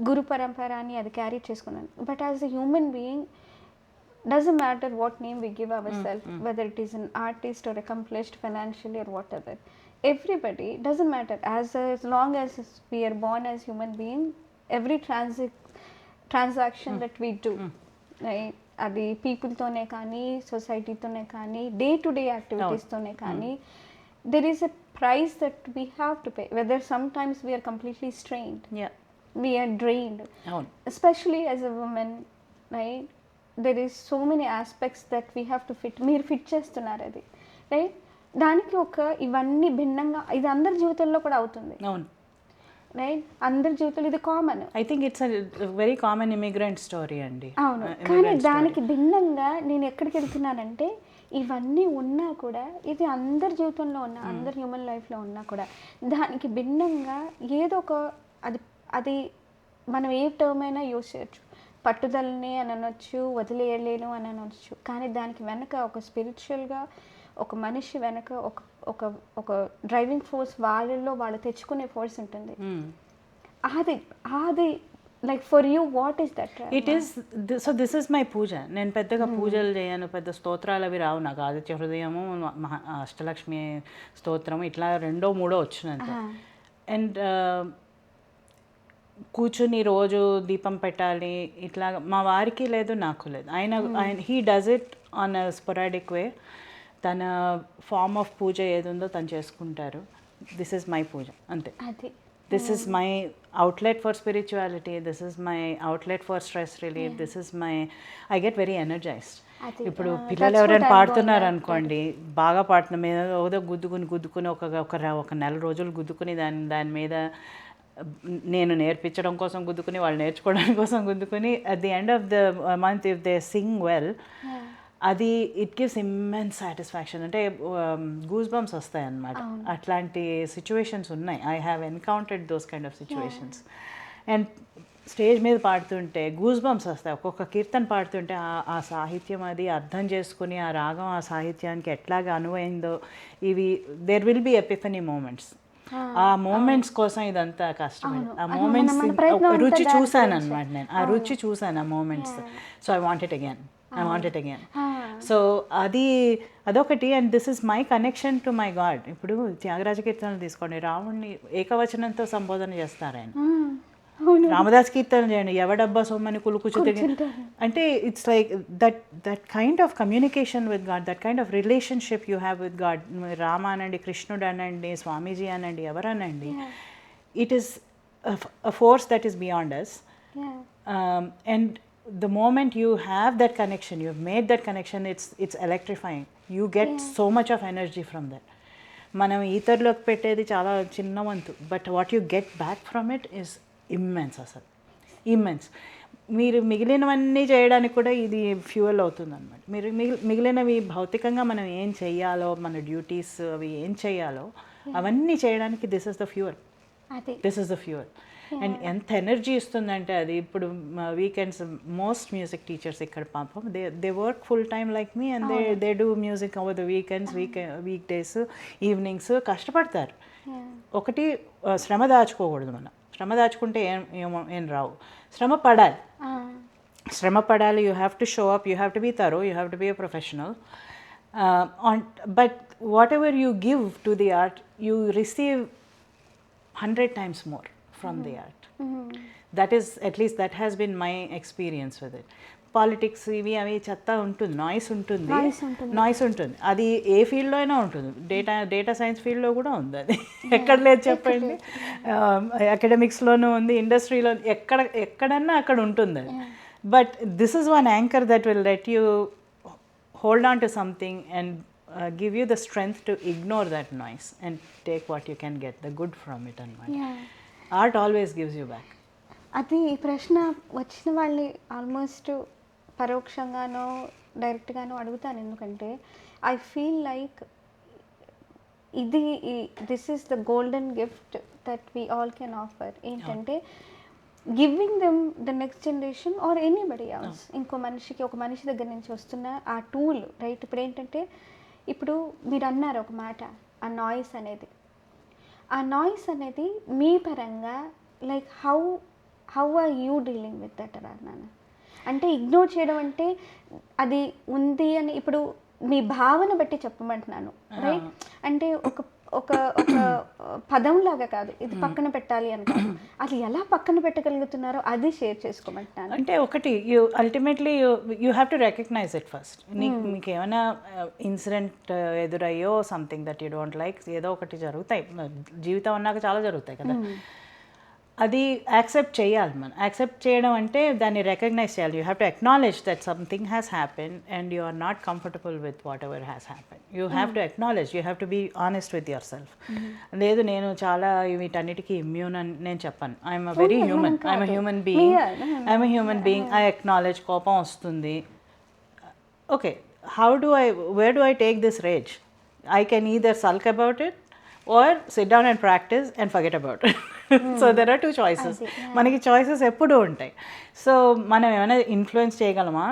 గురు పరంపర అని అది క్యారీ చేసుకున్నాను. But as a human being, doesn't matter what name we give ourselves, whether it is an artist or accomplished financially or whatever, everybody, doesn't matter, as long as we are born as human being, every transaction that we do, right, అది పీపుల్తోనే కానీ సొసైటీతోనే కానీ day to day యాక్టివిటీస్తోనే కానీ, there is a price that we have to pay, whether sometimes we are completely strained, we are drained, especially as a woman, right. There is so many aspects that we have to fit. మీరు fit చేస్తున్నారు అది, right. దానికి ఒక ఇవన్నీ భిన్నంగా ఇది అందరి జీవితంలో కూడా అవుతుంది, అవును, రైట్. అందరి జీవితంలో ఇది common. I think it's very common immigrant story అండి. అవును, కానీ దానికి భిన్నంగా నేను ఎక్కడికి వెళ్తున్నానంటే, ఇవన్నీ ఉన్నా కూడా ఇది అందరి జీవితంలో ఉన్నా, అందరి హ్యూమన్ లైఫ్లో ఉన్నా కూడా దానికి భిన్నంగా ఏదో ఒక అది అది మనం ఏ టర్మ్ అయినా యూజ్ చేయొచ్చు. పట్టుదలని అని అనొచ్చు, వదిలేయలేను అని అనొచ్చు. కానీ దానికి వెనక ఒక స్పిరిచువల్గా ఒక మనిషి వెనక ఒక ఒక ఒక డ్రైవింగ్ ఫోర్స్ వాళ్ళల్లో వాళ్ళు తెచ్చుకునే ఫోర్స్ ఉంటుంది. అది అది like for you what is that? It is so this is my puja. నేను పెద్దగా పూజలు చేయను, పెద్ద స్తోత్రాలు అవి రావు నాకు. ఆదిత్య హృదయము, అష్టలక్ష్మి స్తోత్రము ఇట్లా 2, 3 వచ్చినంత. అండ్ కూర్చుని రోజు దీపం పెట్టాలి ఇట్లా మా వారికి లేదు, నాకు లేదు. ఆయన he does it on a sporadic way. తన ఫార్మ్ ఆఫ్ పూజ ఏది ఉందో తను చేసుకుంటారు. దిస్ ఇస్ మై పూజ అంతే. This is my outlet for spirituality. This is my outlet for stress relief. This is my, I get very energized. ఇప్పుడు పిల్లలు ఎవరైనా పాడుతున్నారు అనుకోండి, బాగా పాడుతున్న మీద ఏదో గుద్దుకుని ఒక నెల రోజులు గుద్దుకుని దాని మీద నేను నేర్పించడం కోసం గుద్దుకుని, వాళ్ళు నేర్చుకోవడం కోసం గుద్దుకుని, at the end of the month if they sing well, అది ఇట్ గివ్స్ ఇమ్మెన్స్ సాటిస్ఫాక్షన్. అంటే గూస్ బంప్స్ వస్తాయి అన్నమాట. అట్లాంటి సిచ్యువేషన్స్ ఉన్నాయి. I have encountered those kind of situations. And stage మీద పాడుతుంటే గూస్ బంప్స్ వస్తాయి. ఒక్కొక్క కీర్తన పాడుతుంటే ఆ సాహిత్యం అది అర్థం చేసుకుని, ఆ రాగం ఆ సాహిత్యానికి ఎట్లాగా అనువైందో, ఇవి there will be epiphany moments. ఆ మూమెంట్స్ కోసం ఇదంతా కష్టపడి ఆ మూమెంట్స్ రుచి చూశాను అనమాట. నేను ఆ రుచి చూశాను ఆ moments. So I want it again. So అదొకటి. And this is my connection to my God. ఇప్పుడు త్యాగరాజ కీర్తనలు తీసుకోండి, రావణ్ణి ఏకవచనంతో సంబోధన చేస్తారు ఆయన. రామదాస్ కీర్తన చేయండి, ఎవడబ్బా సొమ్మని కులుకుచు అంటే it's like that kind of communication with God, that kind of relationship you have with God. Rama అనండి, కృష్ణుడు అనండి, స్వామీజీ అనండి, ఎవరనండి, it is a force that is beyond us. And the moment you have that connection, you've made that connection, it's electrifying. You get so much of energy from that. మనం ఈతర్లోకి పెట్టేది చాలా చిన్న వంతు, but what you get back from it is immense. అసలు immense. మీరు మిగిలినవన్నీ చేయడానికి కూడా ఇది ఫ్యూయల్ అవుతుంది అనమాట. మీరు మిగిలినవి భౌతికంగా మనం ఏం చెయ్యాలో, మన డ్యూటీస్ అవి ఏం చెయ్యాలో అవన్నీ చేయడానికి this is the fuel. And ఎంత ఎనర్జీ ఇస్తుందంటే అది. ఇప్పుడు వీకెండ్స్ మోస్ట్ మ్యూజిక్ టీచర్స్ ఇక్కడ పాపం they work full time like me, and they do music over the weekends, week days, evenings కష్టపడతారు. ఒకటి శ్రమ దాచుకోకూడదు. మనం శ్రమ దాచుకుంటే ఏం రావు. శ్రమ పడాలి. You have to show up, you have to be thorough, you have to be a professional. But whatever you give to the art, you receive 100 times more from the art. That is, at least that has been my experience with it. Politics ఇవి అవి చెత్త ఉంటుంది, noise ఉంటుంది. అది ఏ ఫీల్డ్లో అయినా ఉంటుంది. Data science ఫీల్డ్లో కూడా ఉంది. అది ఎక్కడ లేదు చెప్పండి. అకాడమిక్స్లోనూ ఉంది, ఇండస్ట్రీలో ఎక్కడన్నా అక్కడ ఉంటుంది అది. But this is one anchor that will let you hold on to something and give you the strength to ignore that noise and take what you can get, the good from it. And art always gives you back. అది ఈ ప్రశ్న వచ్చిన వాళ్ళని almost పరోక్షంగానో డైరెక్ట్గానో అడుగుతాను. ఎందుకంటే I feel like this is the golden gift that we all can offer. ఏంటంటే giving them the next generation or anybody else, ఒక మనిషి దగ్గర నుంచి వస్తున్న ఆ టూల్, రైట్? ఇప్పుడు ఏంటంటే, ఇప్పుడు మీరు అన్నారు ఒక మాట, ఆ నాయిస్ అనేది మీ పరంగా like how are you dealing with that నాన్న? అంటే ఇగ్నోర్ చేయడం అంటే అది ఉంది అని ఇప్పుడు మీ భావన బట్టి చెప్పమంటున్నాను, రైట్? అంటే ఒక పదంలాగా కాదు, ఇది పక్కన పెట్టాలి అని కాదు. అది ఎలా పక్కన పెట్టగలుగుతున్నారో అది షేర్ చేసుకోమంటున్నాను. అంటే ఒకటి, ultimately you have to recognize it first. మీకు ఏమైనా ఇన్సిడెంట్ ఎదురయ్యో, something that you don't like, ఏదో ఒకటి జరుగుతాయి, జీవితం అన్నాక చాలా జరుగుతాయి కదా. అది యాక్సెప్ట్ చేయాలి. మనం యాక్సెప్ట్ చేయడం అంటే దాన్ని రికగ్నైజ్ చేయాలి. You have to acknowledge that something has happen and you are not comfortable with whatever has happen. You have to acknowledge, you have to be honest with yourself. లేదు నేను చాలా వీటన్నిటికీ immune అని నేను చెప్పాను. I'm a very human, I'm a human being. I acknowledge, కోపం వస్తుంది. Okay, where do I take this rage? I can either sulk about it or sit down and practice and forget about it. So there are 2 choices. మనకి choices ఎప్పుడూ ఉంటాయి. సో మనం ఏమైనా influence చేయగలమా?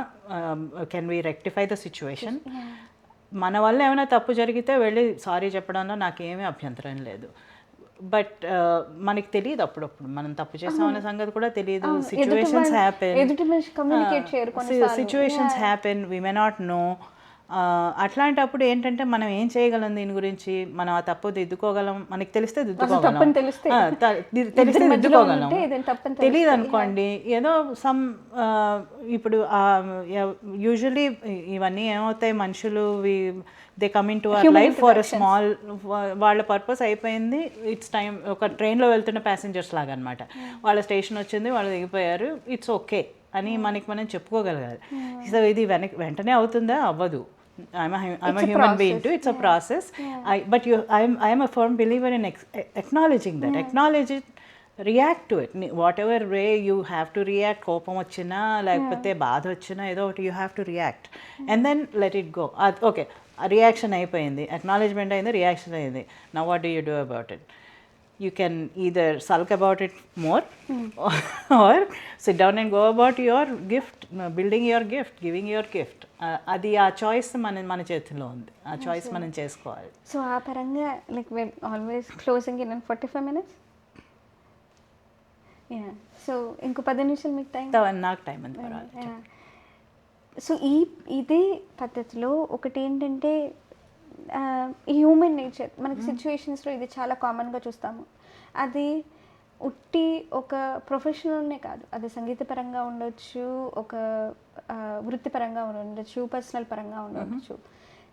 Can we rectify the situation? మన వల్ల ఏమైనా తప్పు జరిగితే వెళ్ళి సారీ చెప్పడంలో నాకేమీ అభ్యంతరం లేదు. బట్ మనకి తెలియదు అప్పుడప్పుడు మనం తప్పు చేస్తామనే సంగతి కూడా తెలియదు. Situations happen, we may not know. అట్లాంటప్పుడు ఏంటంటే మనం ఏం చేయగలం దీని గురించి? మనం ఆ తప్పు దిద్దుకోగలం, మనకి తెలిస్తే దిద్దుకోగలం, తెలిస్తే దిద్దుకోగలం. తెలియదు అనుకోండి ఏదో సమ్ ఇప్పుడు యూజువలీ ఇవన్నీ ఏమవుతాయి, మనుషులు they come in to our life for a small, వాళ్ళ పర్పస్ అయిపోయింది, ఇట్స్ టైం. ఒక ట్రైన్లో వెళ్తున్న ప్యాసింజర్స్ లాగా అనమాట. వాళ్ళ స్టేషన్ వచ్చింది, వాళ్ళు దిగిపోయారు, ఇట్స్ ఓకే అని మనకి మనం చెప్పుకోగలగాలి. సో ఇది వెంటనే అవుతుందా? అవ్వదు. I'm a human being too. It's a process. But I'm a firm believer in acknowledging that. Acknowledge it, react to it. Whatever way you have to react, కోపం వచ్చినా లేకపోతే బాధ వచ్చినా ఏదో ఒకటి you have to react. And then let it go. Okay, reaction అయిపోయింది, acknowledgement అయింది, reaction అయింది. Now what do you do about it? You can either sulk about it more or sit down and go about your gift, building your gift, giving your gift. అది ఆ choice మన చేతిలో ఉంది, ఆ choice మనం చేసుకోవాలి. So ఆ పరంగా like well always closing in 45 minutes. So ఇంకో 10 నిమిషాలు మీకు టైం? నాకు టైం అంత పర్వాలేదు. సో ఇదే పద్ధతిలో ఒకటి ఏంటంటే హ్యూమన్ నేచర్, మనకి సిచ్యువేషన్స్లో ఇది చాలా కామన్గా చూస్తాము. అది ఉట్టి ఒక ప్రొఫెషనల్నే కాదు, అది సంగీతపరంగా ఉండొచ్చు, ఒక వృత్తిపరంగా ఉండొచ్చు, పర్సనల్ పరంగా ఉండొచ్చు.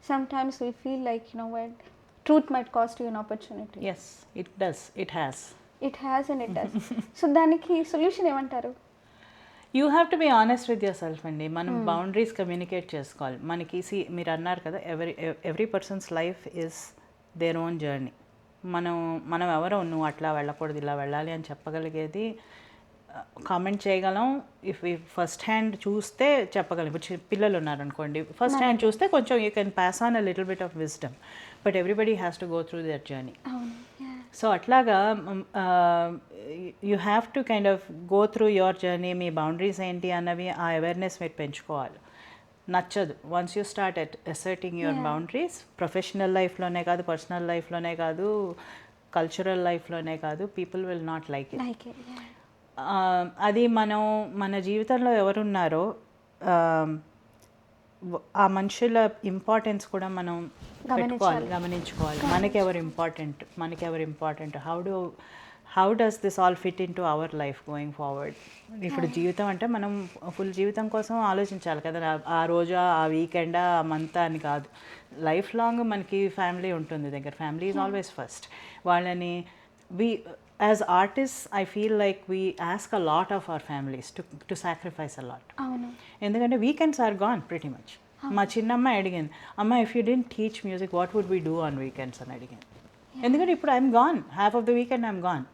Sometimes we feel like what truth might cost you an opportunity. Yes, it does, it has and it does. So దానికి సొల్యూషన్ ఏమంటారు? You have to be honest with yourself అండి. మనం boundaries communicate చేసుకోవాలి. మనకి మీరు అన్నారు కదా, every person's life is their own journey. మనం ఎవరో నువ్వు అట్లా వెళ్ళకూడదు ఇలా వెళ్ళాలి అని చెప్పగలిగేది కామెంట్ చేయగలం. ఇఫ్ ఫస్ట్ హ్యాండ్ చూస్తే చెప్పగలం. ఇప్పుడు పిల్లలు ఉన్నారనుకోండి, ఫస్ట్ హ్యాండ్ చూస్తే కొంచెం you can pass on a little bit of wisdom, but everybody has to go through that journey. So అట్లాగా you have to kind of go through your journey. మీ boundaries ఏంటి అన్నవి ఆ అవేర్నెస్ మీరు పెంచుకోవాలి. నచ్చదు once you start asserting your boundaries, professional లైఫ్లోనే కాదు, పర్సనల్ లైఫ్లోనే కాదు, కల్చరల్ లైఫ్లోనే కాదు, people will not like it. అది మన జీవితంలో ఎవరున్నారో ఆ మనుషుల ఇంపార్టెన్స్ కూడా మనం గమనించుకోవాలి. మనకెవరు important, how does this all fit in to our life going forward. ఇప్పుడు జీవితం అంటే మనం ఫుల్ జీవితం కోసం ఆలోచించాలి కదా, ఆ రోజు, ఆ వీకెండ్, ఆ మంత్ అని కాదు. లైఫ్ లాంగ్ మనకి ఫ్యామిలీ ఉంటుంది దగ్గర. Family is always first. వాళ్ళని as artist I feel like we ask a lot of our families to sacrifice a lot. ఎందుకంటే weekends are gone pretty much. మా చిన్నమ్మాయి అడిగింది, అమ్మ if you didn't teach music what would we do on weekends అని అడిగింది. ఎందుకంటే ఇప్పుడు I'm gone, half of the weekend I'm gone.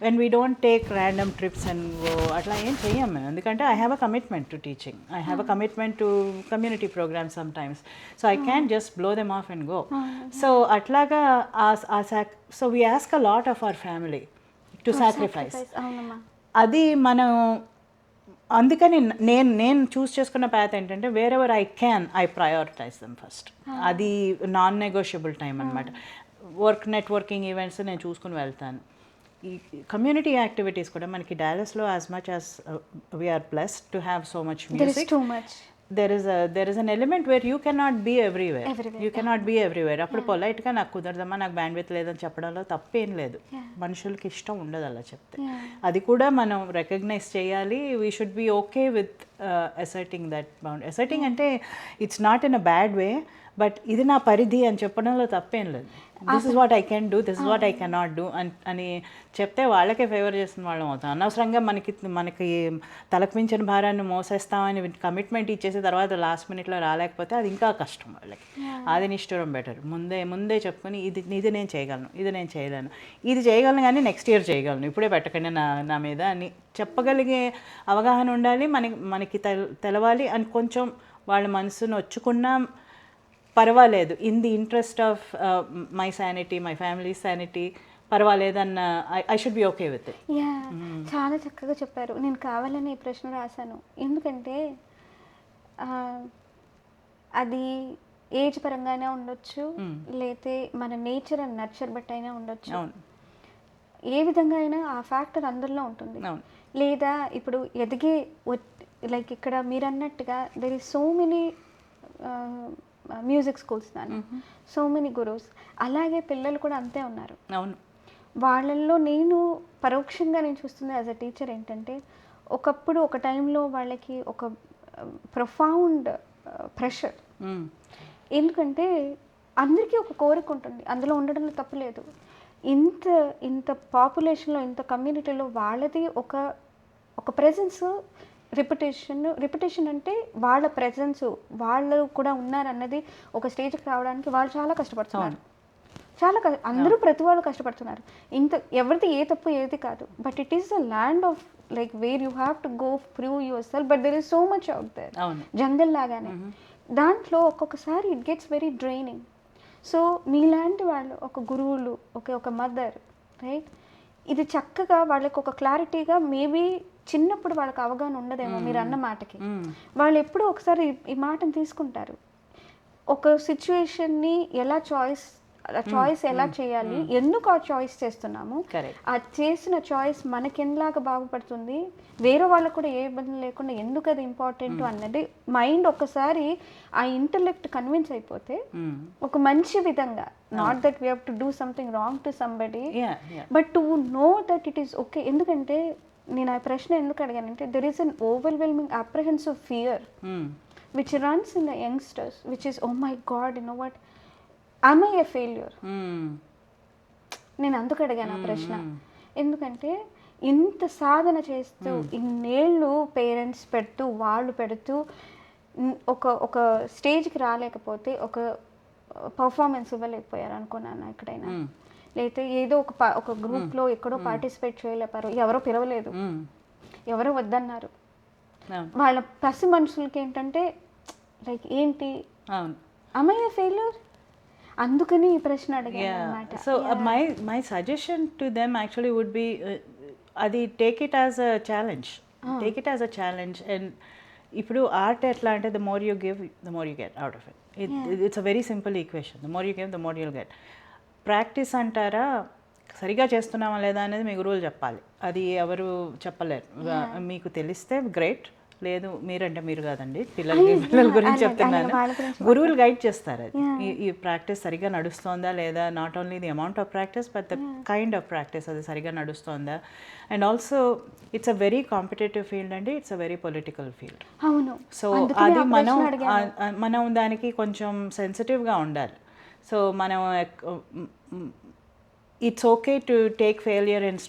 when we don't take random trips and go atla em cheyam మేము, ఎందుకంటే I have a commitment to teaching, I have a commitment to community programs sometimes, so I can't just blow them off and go. So atlaga so we ask a lot of our family to sacrifice. అది మనం అందుకని నేను చూస్ చేసుకున్న path ఏంటంటే wherever I can I prioritize them first. అది non negotiable time అనమాట. Networking events నేను చూసుకుని వెళ్తాను. ఈ కమ్యూనిటీ యాక్టివిటీస్ కూడా మనకి డాలస్లో as much as we're blessed to have so much music, there is an element where you cannot be everywhere. You cannot be everywhere. అప్పుడు పొలైట్గా నాకు కుదరదమ్మా, నాకు బ్యాండ్విత్ లేదని చెప్పడంలో తప్పేం లేదు. మనుషులకి ఇష్టం ఉండదు అలా చెప్తే. అది కూడా మనం రికగ్నైజ్ చేయాలి. We should be okay with asserting that boundary. Asserting అంటే it's not in a bad way, but ఇది నా పరిధి అని చెప్పడంలో తప్పేం లేదు. This is what I can do, this is what I cannot do అని చెప్తే వాళ్ళకే ఫేవర్ చేస్తున్న వాళ్ళం అవుతాం. అనవసరంగా మనకి తలకు మించిన భారాన్ని మోసేస్తామని కమిట్మెంట్ ఇచ్చేసి తర్వాత లాస్ట్ మినిట్లో రాలేకపోతే అది ఇంకా కష్టం వాళ్ళకి. అది నిష్ఠూరం బెటర్. ముందే చెప్పుకొని ఇది నేను చేయగలను, ఇది నేను చేయలేను, ఇది చేయగలను కానీ నెక్స్ట్ ఇయర్ చేయగలను, ఇప్పుడే పెట్టకండి నా మీద అని చెప్పగలిగే అవగాహన ఉండాలి. మనకి తెలవాలి అని కొంచెం వాళ్ళ మనసును వచ్చుకున్నా పర్వాలేదు. In the interest of my sanity, my family sanity, పర్వాలేదన్న I should be okay with it. Yeah చాలా చక్కగా చెప్పారు. నేను కావాలని ఈ ప్రశ్న రాశాను ఎందుకంటే అది ఏజ్ పరంగానే ఉండొచ్చు, లేతే మన నేచర్ అండ్ నర్చర్ బట్టి అయినా ఉండొచ్చు. అవును ఏ విధంగా అయినా ఆ ఫ్యాక్టర్ అందరిలో ఉంటుంది. అవును లేదా ఇప్పుడు ఎదిగే లైక్ ఇక్కడ మీరు అన్నట్టుగా there is so many music schools దాని, సో మెనీ గురువుస్. అలాగే పిల్లలు కూడా అంతే ఉన్నారు. అవును వాళ్ళల్లో నేను పరోక్షంగా నేను చూస్తుంది యాజ్ అ టీచర్ ఏంటంటే, ఒకప్పుడు ఒక టైంలో వాళ్ళకి ఒక ప్రొఫౌండ్ ప్రెషర్. ఎందుకంటే అందరికీ ఒక కోరిక ఉంటుంది, అందులో ఉండడంలో తప్పు లేదు. ఇంత ఇంత పాపులేషన్లో, ఇంత కమ్యూనిటీలో వాళ్ళది ఒక ప్రెజెన్స్, రిపిటేషన్ అంటే వాళ్ళ ప్రెజెన్స్, వాళ్ళు కూడా ఉన్నారన్నది ఒక స్టేజ్కి రావడానికి వాళ్ళు చాలా కష్టపడుతున్నారు. అందరూ ప్రతి వాళ్ళు కష్టపడుతున్నారు. ఎవరిది ఏ తప్పు ఏది కాదు, but it is a land of like where you have to go prove yourself, but there is so much out there. Jungle లాగానే దాంట్లో ఒక్కొక్కసారి it gets very draining. So మీలాంటి వాళ్ళు ఒక గురువులు, ఒక మదర్, రైట్, ఇది చక్కగా వాళ్ళకి ఒక క్లారిటీగా, మేబీ చిన్నప్పుడు వాళ్ళకి అవగాహన ఉండదేమో మీరు అన్న మాటకి, వాళ్ళు ఎప్పుడూ ఒకసారి ఈ మాటను తీసుకుంటారు. ఒక సిచ్యువేషన్ని ఎలా చాయిస్ ఎలా చేయాలి, ఎందుకు ఆ చాయిస్ చేస్తున్నాము, ఆ చేసిన చాయిస్ మనకెంలాగా బాగుపడుతుంది, వేరే వాళ్ళకు కూడా ఏ ఇబ్బంది లేకుండా ఎందుకు అది ఇంపార్టెంట్ అన్నది మైండ్ ఒక్కసారి ఆ ఇంటలెక్ట్ కన్విన్స్ అయిపోతే ఒక మంచి విధంగా, not that we have to do something wrong to somebody, but to know that it is okay. ఎందుకంటే నేను ఆ ప్రశ్న ఎందుకు అడిగానంటే, there is an overwhelming apprehensive fear which runs in the youngsters, which is, oh my God, you know what, am I a failure? నేను అందుకు అడిగాను ఆ ప్రశ్న. ఎందుకంటే ఇంత సాధన చేస్తూ ఇన్నేళ్ళు పేరెంట్స్ పెడుతూ ఒక స్టేజ్కి రాలేకపోతే, ఒక పర్ఫార్మెన్స్ ఇవ్వలేకపోయారు అనుకున్నాను ఎక్కడైనా, లేకపోతే ఏదో ఒక గ్రూప్లో ఎక్కడో పార్టిసిపేట్ చేయలేపారు, ఎవరో పిలవలేదు, ఎవరో వద్దన్నారు. వాళ్ళ పసి మనుషులకి ఏంటంటే లైక్ ఏంటి, am I a failure? అందుకని ఈ ప్రశ్న అడిగాను అన్నమాట. So my suggestion to them actually would be, అది take it as a challenge. And ఇప్పుడు ఆర్ట్ ఎట్లా అంటే, the more you give the more you get out of it. It's a very simple equation. The more you give the more you'll get. Practice అంటారా, సరిగా చేస్తున్నామా లేదా అనేది మీ గురువులు చెప్పాలి, అది ఎవరు చెప్పలేరు. మీకు తెలిస్తే గ్రేట్, లేదు మీరంటే మీరు కాదండి, పిల్లల గురించి చెప్తున్నాను, గురువులు గైడ్ చేస్తారు. అది ఈ ప్రాక్టీస్ సరిగా నడుస్తోందా లేదా, not only the amount of practice but the kind of practice, అది సరిగా నడుస్తోందా. And also it's a very competitive field అండి, it's a very political field. So అది మనం దానికి కొంచెం సెన్సిటివ్గా ఉండాలి. సో మనం it's okay to take failure and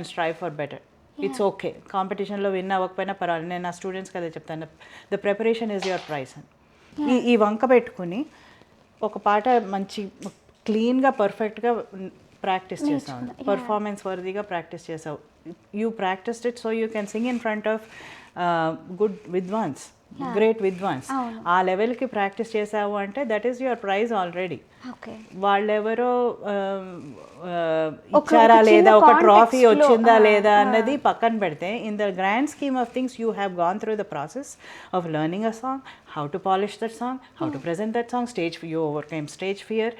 strive for better. It's okay, కాంపిటీషన్లో విన్ అవ్వకపోయినా పర్వాలేదు. నేను నా స్టూడెంట్స్కి అదే చెప్తాను, the preparation is your prize అని. ఈ వంక పెట్టుకుని ఒక పాట మంచి క్లీన్గా పర్ఫెక్ట్గా ప్రాక్టీస్ చేసావు, పర్ఫార్మెన్స్ వర్దీగా ప్రాక్టీస్ చేసావు, you practiced it, so you can sing in front of good విద్వాన్స్, గ్రేట్ విద్వాన్స్. ఆ లెవెల్కి ప్రాక్టీస్ చేసావు అంటే that is your prize already. వాళ్ళెవరో ఇచ్చారా లేదా, ఒక ట్రాఫీ వచ్చిందా లేదా అన్నది పక్కన పెడితే, in the grand scheme of things you have gone through the process of learning a song, how to polish that song, how to present that song, you overcome stage fear.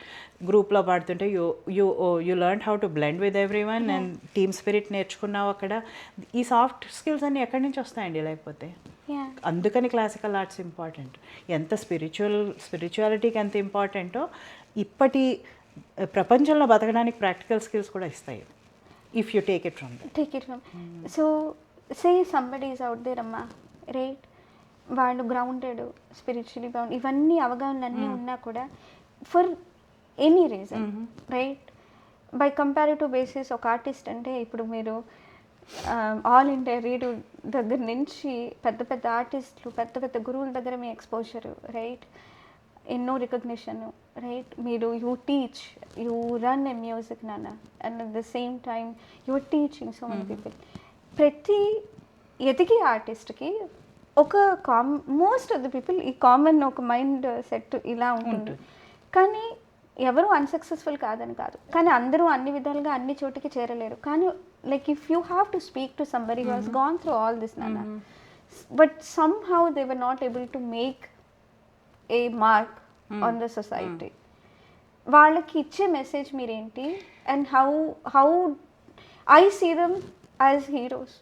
గ్రూప్లో పాడుతుంటే you learn how to blend with every one, and team spirit నేర్చుకున్నావు అక్కడ. ఈ soft skills అన్నీ ఎక్కడి నుంచి వస్తాయండి లేకపోతే. అందుకని క్లాసికల్ ఆర్ట్స్ ఇంపార్టెంట్. ఎంత స్పిరిచువాలిటీకి ఎంత ఇంపార్టెంటో ఇప్పటి ప్రపంచంలో బతకడానికి ప్రాక్టికల్ స్కిల్స్ కూడా ఇస్తాయి, if you take it from. So say somebody is out there అమ్మా, రైట్, వాళ్ళు గ్రౌండెడ్, స్పిరిచువలీ గ్రౌండ్, ఇవన్నీ అవగాహనలు అన్నీ ఉన్నా కూడా for any reason, right, by comparative basis ఒక ఆర్టిస్ట్ అంటే, ఇప్పుడు మీరు ఆల్ ఇండియా రీడు దగ్గర నుంచి పెద్ద పెద్ద ఆర్టిస్టులు, పెద్ద పెద్ద గురువుల దగ్గర మీ ఎక్స్పోజరు, రైట్, ఎన్నో రికగ్నిషన్, రైట్, మీరు you teach, you run a music నాన్న, and at the same time you teaching so many people. ప్రతి ఎదిగే ఆర్టిస్ట్కి ఒక మోస్ట్ ఆఫ్ ద పీపుల్ ఈ కామన్ ఒక మైండ్ సెట్ ఇలా ఉంటుంది. కానీ ఎవరు అన్సక్సెస్ఫుల్ కాదని కాదు, కానీ అందరూ అన్ని విధాలుగా అన్ని చోటికి చేరలేరు. కానీ like if you have to speak to somebody who has gone through all this నాన్న, but somehow they were not able to make a mark on the society. వాళ్ళకి ఇచ్చే మెసేజ్ మీరేంటి? And how I see them as heroes,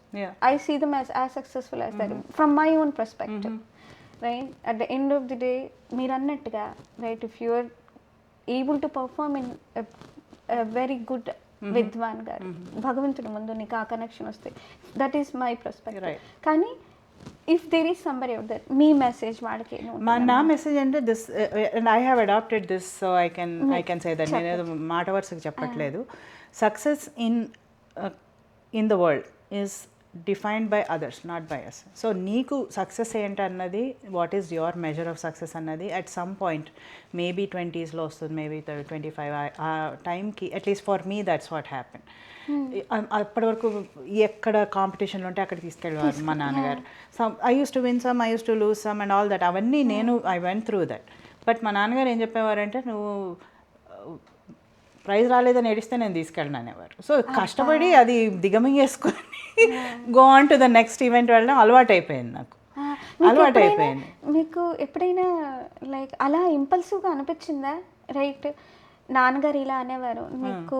I see them as successful as that from my own perspective, right? At the end of the day మీరు అన్నట్టుగా, right, if you are able to perform in very good విద్వాన్ గారు, భగవంతుడి ముందు నీకు ఆ connection వస్తాయి. That is my perspective. కానీ if there is somebody out that, మీ మెసేజ్ వాళ్ళకి నా మెసేజ్ అంటే this, and I have adapted this, so I can say that. నేనేదో మాట వరుసకు చెప్పట్లేదు. Success in the world is defined by others, not by us. So నీకు success ఏంటన్నది, what is your measure of success అన్నది at some point maybe 20sలో వస్తుంది, maybe 25. ఆ టైంకి at least for me that's what happen. అప్పటి వరకు ఎక్కడ కాంపిటీషన్లు ఉంటే అక్కడ తీసుకెళ్ళేవారు మా నాన్నగారు. I used to been some, I used to lose some and all that. అవన్నీ నేను I went through that. But మా నాన్నగారు ఏం చెప్పేవారంటే, నువ్వు ప్రైజ్ రాలేదని ఏడిస్తే నేను తీసుకెళ్ళను అనేవారు. సో కష్టపడి అది దిగమింగేసుకొని go on to the next event వెళ్ళడం అలవాటు అయిపోయింది నాకు. అలవాటు అయిపోయింది. మీకు ఎప్పుడైనా లైక్ అలా ఇంపల్సివ్గా అనిపించిందా? రైట్, నాన్నగారు ఇలా అనేవారు, మీకు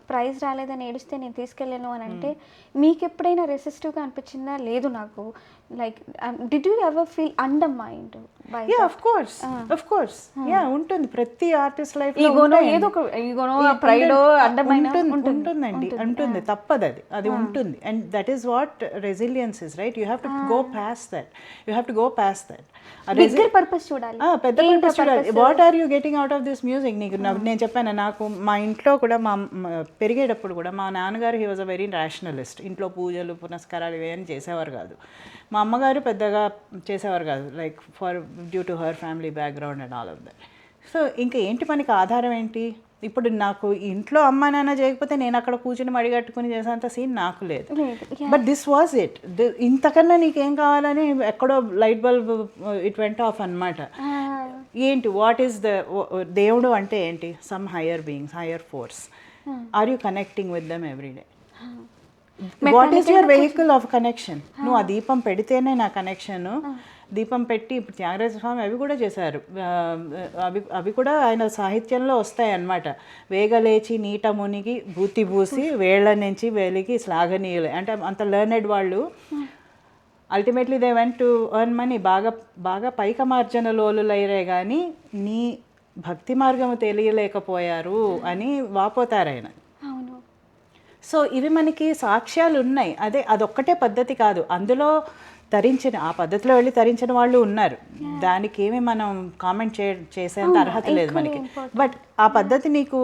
ప్రైజ్ రాలేదని ఏడిస్తే నేను తీసుకెళ్ళాను అని అంటే, మీకు ఎప్పుడైనా రెసిస్టివ్గా అనిపించిందా? లేదు నాకు, like did you ever feel undermined by? Yeah, of course yeah, ఉంటుంది. ప్రతి ఆర్టిస్ట్ లైఫ్ ఏదో ఒక ఈగోనో ప్రైడో అండర్మైన్ ఉంటుందండి, ఉంటుంది, తప్పదు అది ఉంటుంది. And that is what resilience is, right? You have to go past that, you have to go past that. Bigger purpose చూడాలి, పెద్ద పర్పస్ చూడాలి. What are you getting out of this music? నీకు నేను చెప్పాను, నాకు మా ఇంట్లో కూడా పెరిగేటప్పుడు కూడా మా నాన్నగారు he was a very rationalist. ఇంట్లో పూజలు పునస్కారాలు ఇవేమీ చేసేవారు కాదు. మా అమ్మగారు పెద్దగా చేసేవారు కాదు, like for due to her family background and all of that. So ఇంకా ఏంటి మనకి ఆధారం ఏంటి? ఇప్పుడు నాకు ఇంట్లో అమ్మ నాన్న చేయకపోతే నేను అక్కడ కూర్చుని మడిగట్టుకుని చేసేంత సీన్ నాకు లేదు. But this was it. ఇంతకన్నా నీకేం కావాలని ఎక్కడో light bulb it went off అనమాట. ఏంటి, వాట్ ఈస్ ద దేవుడు అంటే ఏంటి? Some higher beings, higher force. Are you connecting with them every day? What is your vehicle of connection? నువ్వు ఆ దీపం పెడితేనే నా కనెక్షన్. దీపం పెట్టి ఇప్పుడు త్యాగరాజ స్వామి అవి కూడా చేశారు. అవి కూడా ఆయన సాహిత్యంలో వస్తాయి అన్నమాట. వేగలేచి నీట మునిగి భూతి పూసి వేళ్ల నుంచి వేలికి శ్లాఘనీయులే అంటే అంత లెర్నెడ్ వాళ్ళు. Ultimately they went to earn money. బాగా పైకమార్జన లోలులైరే కానీ నీ భక్తి మార్గము తెలియలేకపోయారు అని వాపోతారు ఆయన. సో ఇవి మనకి సాక్ష్యాలు ఉన్నాయి. అదొక్కటే పద్ధతి కాదు, అందులో ఆ పద్ధతిలో వెళ్ళి తరించిన వాళ్ళు ఉన్నారు. దానికి ఏమి మనం కామెంట్ చేసేంత అర్హత లేదు మనకి. బట్ ఆ పద్ధతి నీకు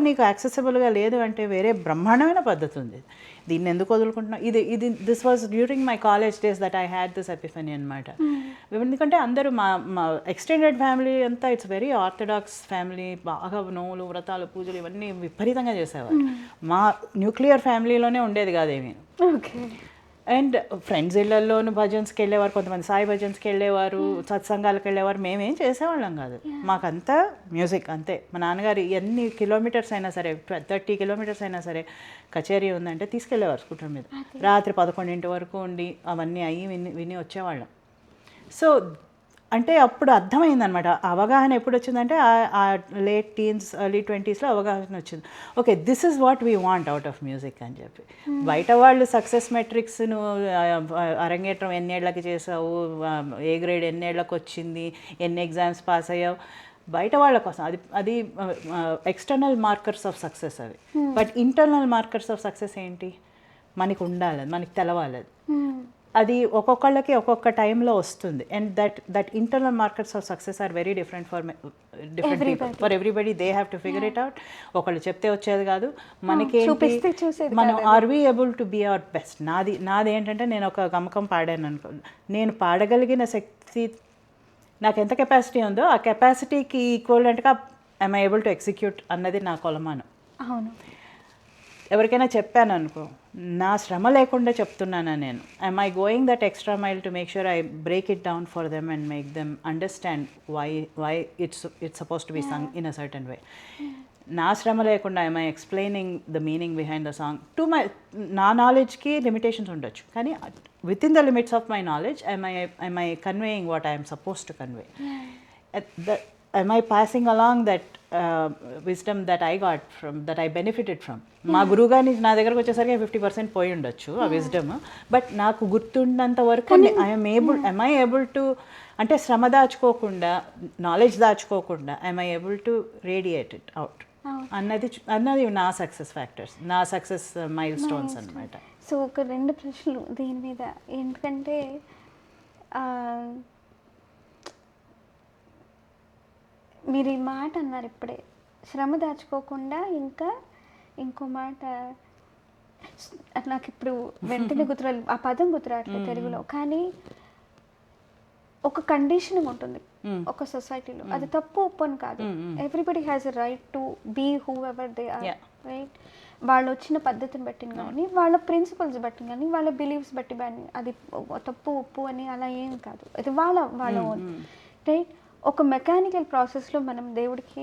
నీకు యాక్సెసిబుల్గా లేదు అంటే వేరే బ్రహ్మాండమైన పద్ధతి ఉంది. దీన్ని ఎందుకు వదులుకుంటున్నాం? ఇది this was during my college days that I had this Epiphany అనమాట. ఎందుకంటే అందరూ మా ఎక్స్టెండెడ్ ఫ్యామిలీ అంతా ఇట్స్ వెరీ ఆర్థడాక్స్ ఫ్యామిలీ. బాగా నోములు వ్రతాలు పూజలు ఇవన్నీ విపరీతంగా చేసేవారు. మా న్యూక్లియర్ ఫ్యామిలీలోనే ఉండేది కాదేమీ. అండ్ ఫ్రెండ్స్ ఇళ్లలోనూ భజన్స్కి వెళ్ళేవారు, కొంతమంది సాయి భజన్స్కి వెళ్ళేవారు, సత్సంగాలకు వెళ్ళేవారు. మేమేం చేసేవాళ్ళం కాదు, మాకంతా మ్యూజిక్ అంతే. మా నాన్నగారు ఎన్ని కిలోమీటర్స్ అయినా సరే, 30 కిలోమీటర్స్ అయినా సరే కచేరీ ఉందంటే తీసుకెళ్ళేవారు స్కూటర్ మీద. రాత్రి 11 వరకు ఉండి అవన్నీ అయ్యి విని వచ్చేవాళ్ళం. సో అంటే అప్పుడు అర్థమైందనమాట. అవగాహన ఎప్పుడు వచ్చిందంటే ఆ లేట్ టీన్స్ ఎర్లీ 20sలో అవగాహన వచ్చింది. Okay, this is what we want out of music అని చెప్పి. బయట వాళ్ళు సక్సెస్ మెట్రిక్స్, నువ్వు అరంగేట్రం ఎన్నేళ్ళకి చేసావు, ఏ గ్రేడ్ ఎన్నేళ్ళకి వచ్చింది, ఎన్ని ఎగ్జామ్స్ పాస్ అయ్యావు, బయట వాళ్ళ కోసం అది ఎక్స్టర్నల్ మార్కర్స్ ఆఫ్ సక్సెస్ అవి. But internal markers of success ఏంటి? మనకి ఉండాలి, మనకి తెలవాలి. అది ఒక్కొక్కళ్ళకి ఒక్కొక్క టైంలో వస్తుంది. And that internal markers of success are very different for different people. For everybody they have to figure it out. ఒకళ్ళు చెప్తే వచ్చేది కాదు మనకి. మనం are we able to be our best? నాది ఏంటంటే, నేను ఒక గమకం పాడాను అనుకో, నేను పాడగలిగిన శక్తి, నాకు ఎంత కెపాసిటీ ఉందో ఆ కెపాసిటీకి ఈక్వలెంట్గా ఐఎమ్ ఏబుల్ టు ఎగ్జిక్యూట్ అన్నది నా కొలమానం. అవును, ఎవరికైనా చెప్పాను అనుకో, నా శ్రమ లేకుండా చెప్తున్నాను నేను. I'm I going that extra mile to make sure I break it down for them and make them understand why it's suppose to be sung in a certain way. నా శ్రమ లేకుండా I'm I explaining the meaning behind the song to my, నా నాలెడ్జ్కి limitations ఉండొచ్చు, కానీ within the limits of my knowledge I'm I conveying what I'm suppose to convey. Am I passing along that wisdom that I got from, that I benefited from? మా గురువు గారిని నా దగ్గరకు వచ్చేసరికి 50% పోయి ఉండొచ్చు ఆ విజ్డమ్, బట్ నాకు గుర్తున్నంత వరకు am I able to, అంటే శ్రమ దాచుకోకుండా, నాలెడ్జ్ దాచుకోకుండా am I able to radiate it out అన్నది నా సక్సెస్ ఫ్యాక్టర్స్, నా సక్సెస్ మైల్ స్టోన్స్ అన్నమాట. సో ఒక 2 ప్రశ్నలు దీని మీద, ఎందుకంటే మీరు ఈ మాట అన్నారు ఇప్పుడే, శ్రమ దాచుకోకుండా, ఇంకా ఇంకో మాట నాకు ఇప్పుడు వెంటనే ఆ పదం గుర్తురాట్లేదు తెలుగులో, కానీ ఒక కండిషనింగ్ ఉంటుంది ఒక సొసైటీలో, అది తప్పు ఒప్పని కాదు. Everybody has a right to be whoever they are, right? వాళ్ళు వచ్చిన పద్ధతిని బట్టి కానీ, వాళ్ళ ప్రిన్సిపల్స్ బట్టి కానీ, వాళ్ళ బిలీఫ్స్ బట్టి కానీ, అది తప్పు ఒప్పు అని అలా ఏం కాదు, అది వాళ్ళ ఓన్, రైట్? ఒక మెకానికల్ ప్రాసెస్లో మనం దేవుడికి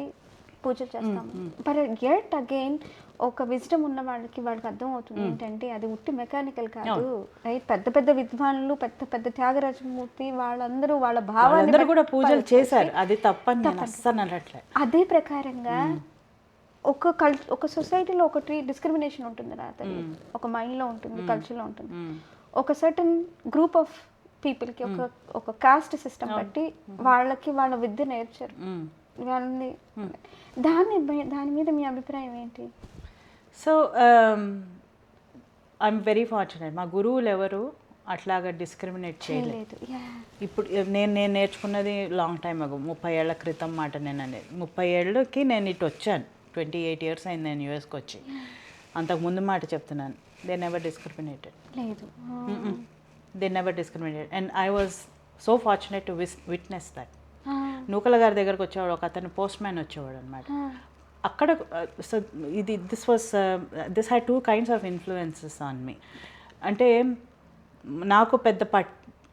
పూజలు చేస్తాము, బట్ యట్ అగైన్ ఒక విజ్డమ్ ఉన్న వాళ్ళకి అర్థం అవుతుంది ఏంటంటే అది ఉట్టి మెకానికల్ కాదు, రైట్? పెద్ద పెద్ద విద్వానులు, పెద్ద పెద్ద త్యాగరాజమూర్తి వాళ్ళందరూ వాళ్ళ భావాలు కూడా పూజలు చేశారు, అది తప్పని. అదే ప్రకారంగా ఒక సొసైటీలో ఒకటి డిస్క్రిమినేషన్ ఉంటుంది, రాత్రి ఒక మైండ్లో ఉంటుంది, కల్చర్లో ఉంటుంది. ఒక సర్టన్ గ్రూప్ ఆఫ్ పీపుల్కి ఒక కాస్ట్ సిస్టమ్ బట్టి వాళ్ళకి వాళ్ళ విద్య నేర్చారు వాళ్ళని. దాని మీద మీ అభిప్రాయం ఏంటి? సో ఐఎమ్ వెరీ ఫార్చునేట్, మా గురువులు ఎవరు అట్లాగా డిస్క్రిమినేట్ చేయలేదు. ఇప్పుడు నేను నేర్చుకున్నది లాంగ్ టైమ్ అగో, 30 ఏళ్ల క్రితం మాట నేను అనేది. 30 ఏళ్ళకి నేను ఇటు వచ్చాను, 28 years అయింది నేను యూఎస్కి వచ్చి. అంతకుముందు మాట చెప్తున్నాను, దే నెవర్ డిస్క్రిమినేటెడ్. లేదు, they never discriminated, and I was so fortunate to witness that. నూకల గారి దగ్గరకు వచ్చేవాడు ఒక అతను, పోస్ట్ మ్యాన్ వచ్చేవాడు అనమాట. అక్కడ so this had 2 kinds of influences on me. అంటే నాకు పెద్ద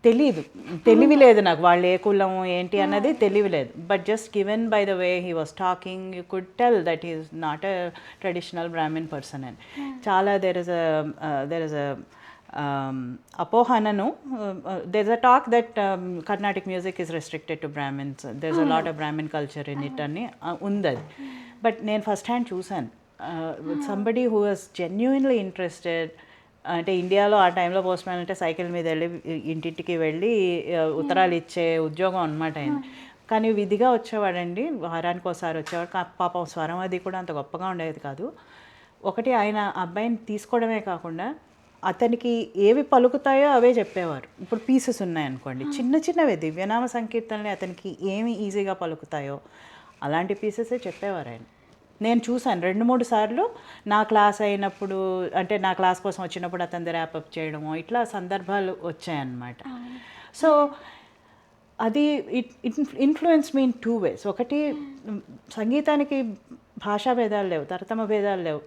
తెలివి లేదు, నాకు వాళ్ళు ఏ కులం ఏంటి అన్నది తెలివి లేదు, but just given by the way he was talking you could tell that he is not a traditional Brahmin person అని. చాలా దెర్ ఇస్ అ అపోహనను, there's a talk that Carnatic music is restricted to Brahmins, there's a lot of Brahmin culture in it అని ఉందది. But నేను first hand చూసాను, somebody who was genuinely interested. అంటే ఇండియాలో ఆ టైంలో పోస్ట్ మ్యాన్ అంటే cycle మీద వెళ్ళి ఇంటింటికి వెళ్ళి ఉత్తరాలు ఇచ్చే ఉద్యోగం అనమాట ఆయన. కానీ విధిగా వచ్చేవాడండి, వారానికి ఒకసారి వచ్చేవాడు. పాపం స్వరం అది కూడా అంత గొప్పగా ఉండేది కాదు. ఒకటి ఆయన అబ్బాయిని తీసుకోవడమే కాకుండా అతనికి ఏవి పలుకుతాయో అవే చెప్పేవారు. ఇప్పుడు పీసెస్ ఉన్నాయనుకోండి, చిన్నవే దివ్యనామ సంకీర్తనలు అతనికి ఏమి ఈజీగా పలుకుతాయో అలాంటి పీసెసే చెప్పేవారు ఆయన. నేను చూశాను 2-3 సార్లు నా క్లాస్ అయినప్పుడు, అంటే నా క్లాస్ కోసం వచ్చినప్పుడు అతని ర్యాపప్ చేయడము, ఇట్లా సందర్భాలు వచ్చాయన్నమాట. సో అది ఇన్ఫ్లుయెన్స్ మీ ఇన్ 2 ways. ఒకటి, సంగీతానికి భాషా భేదాలు లేవు, తరతమ భేదాలు లేవు,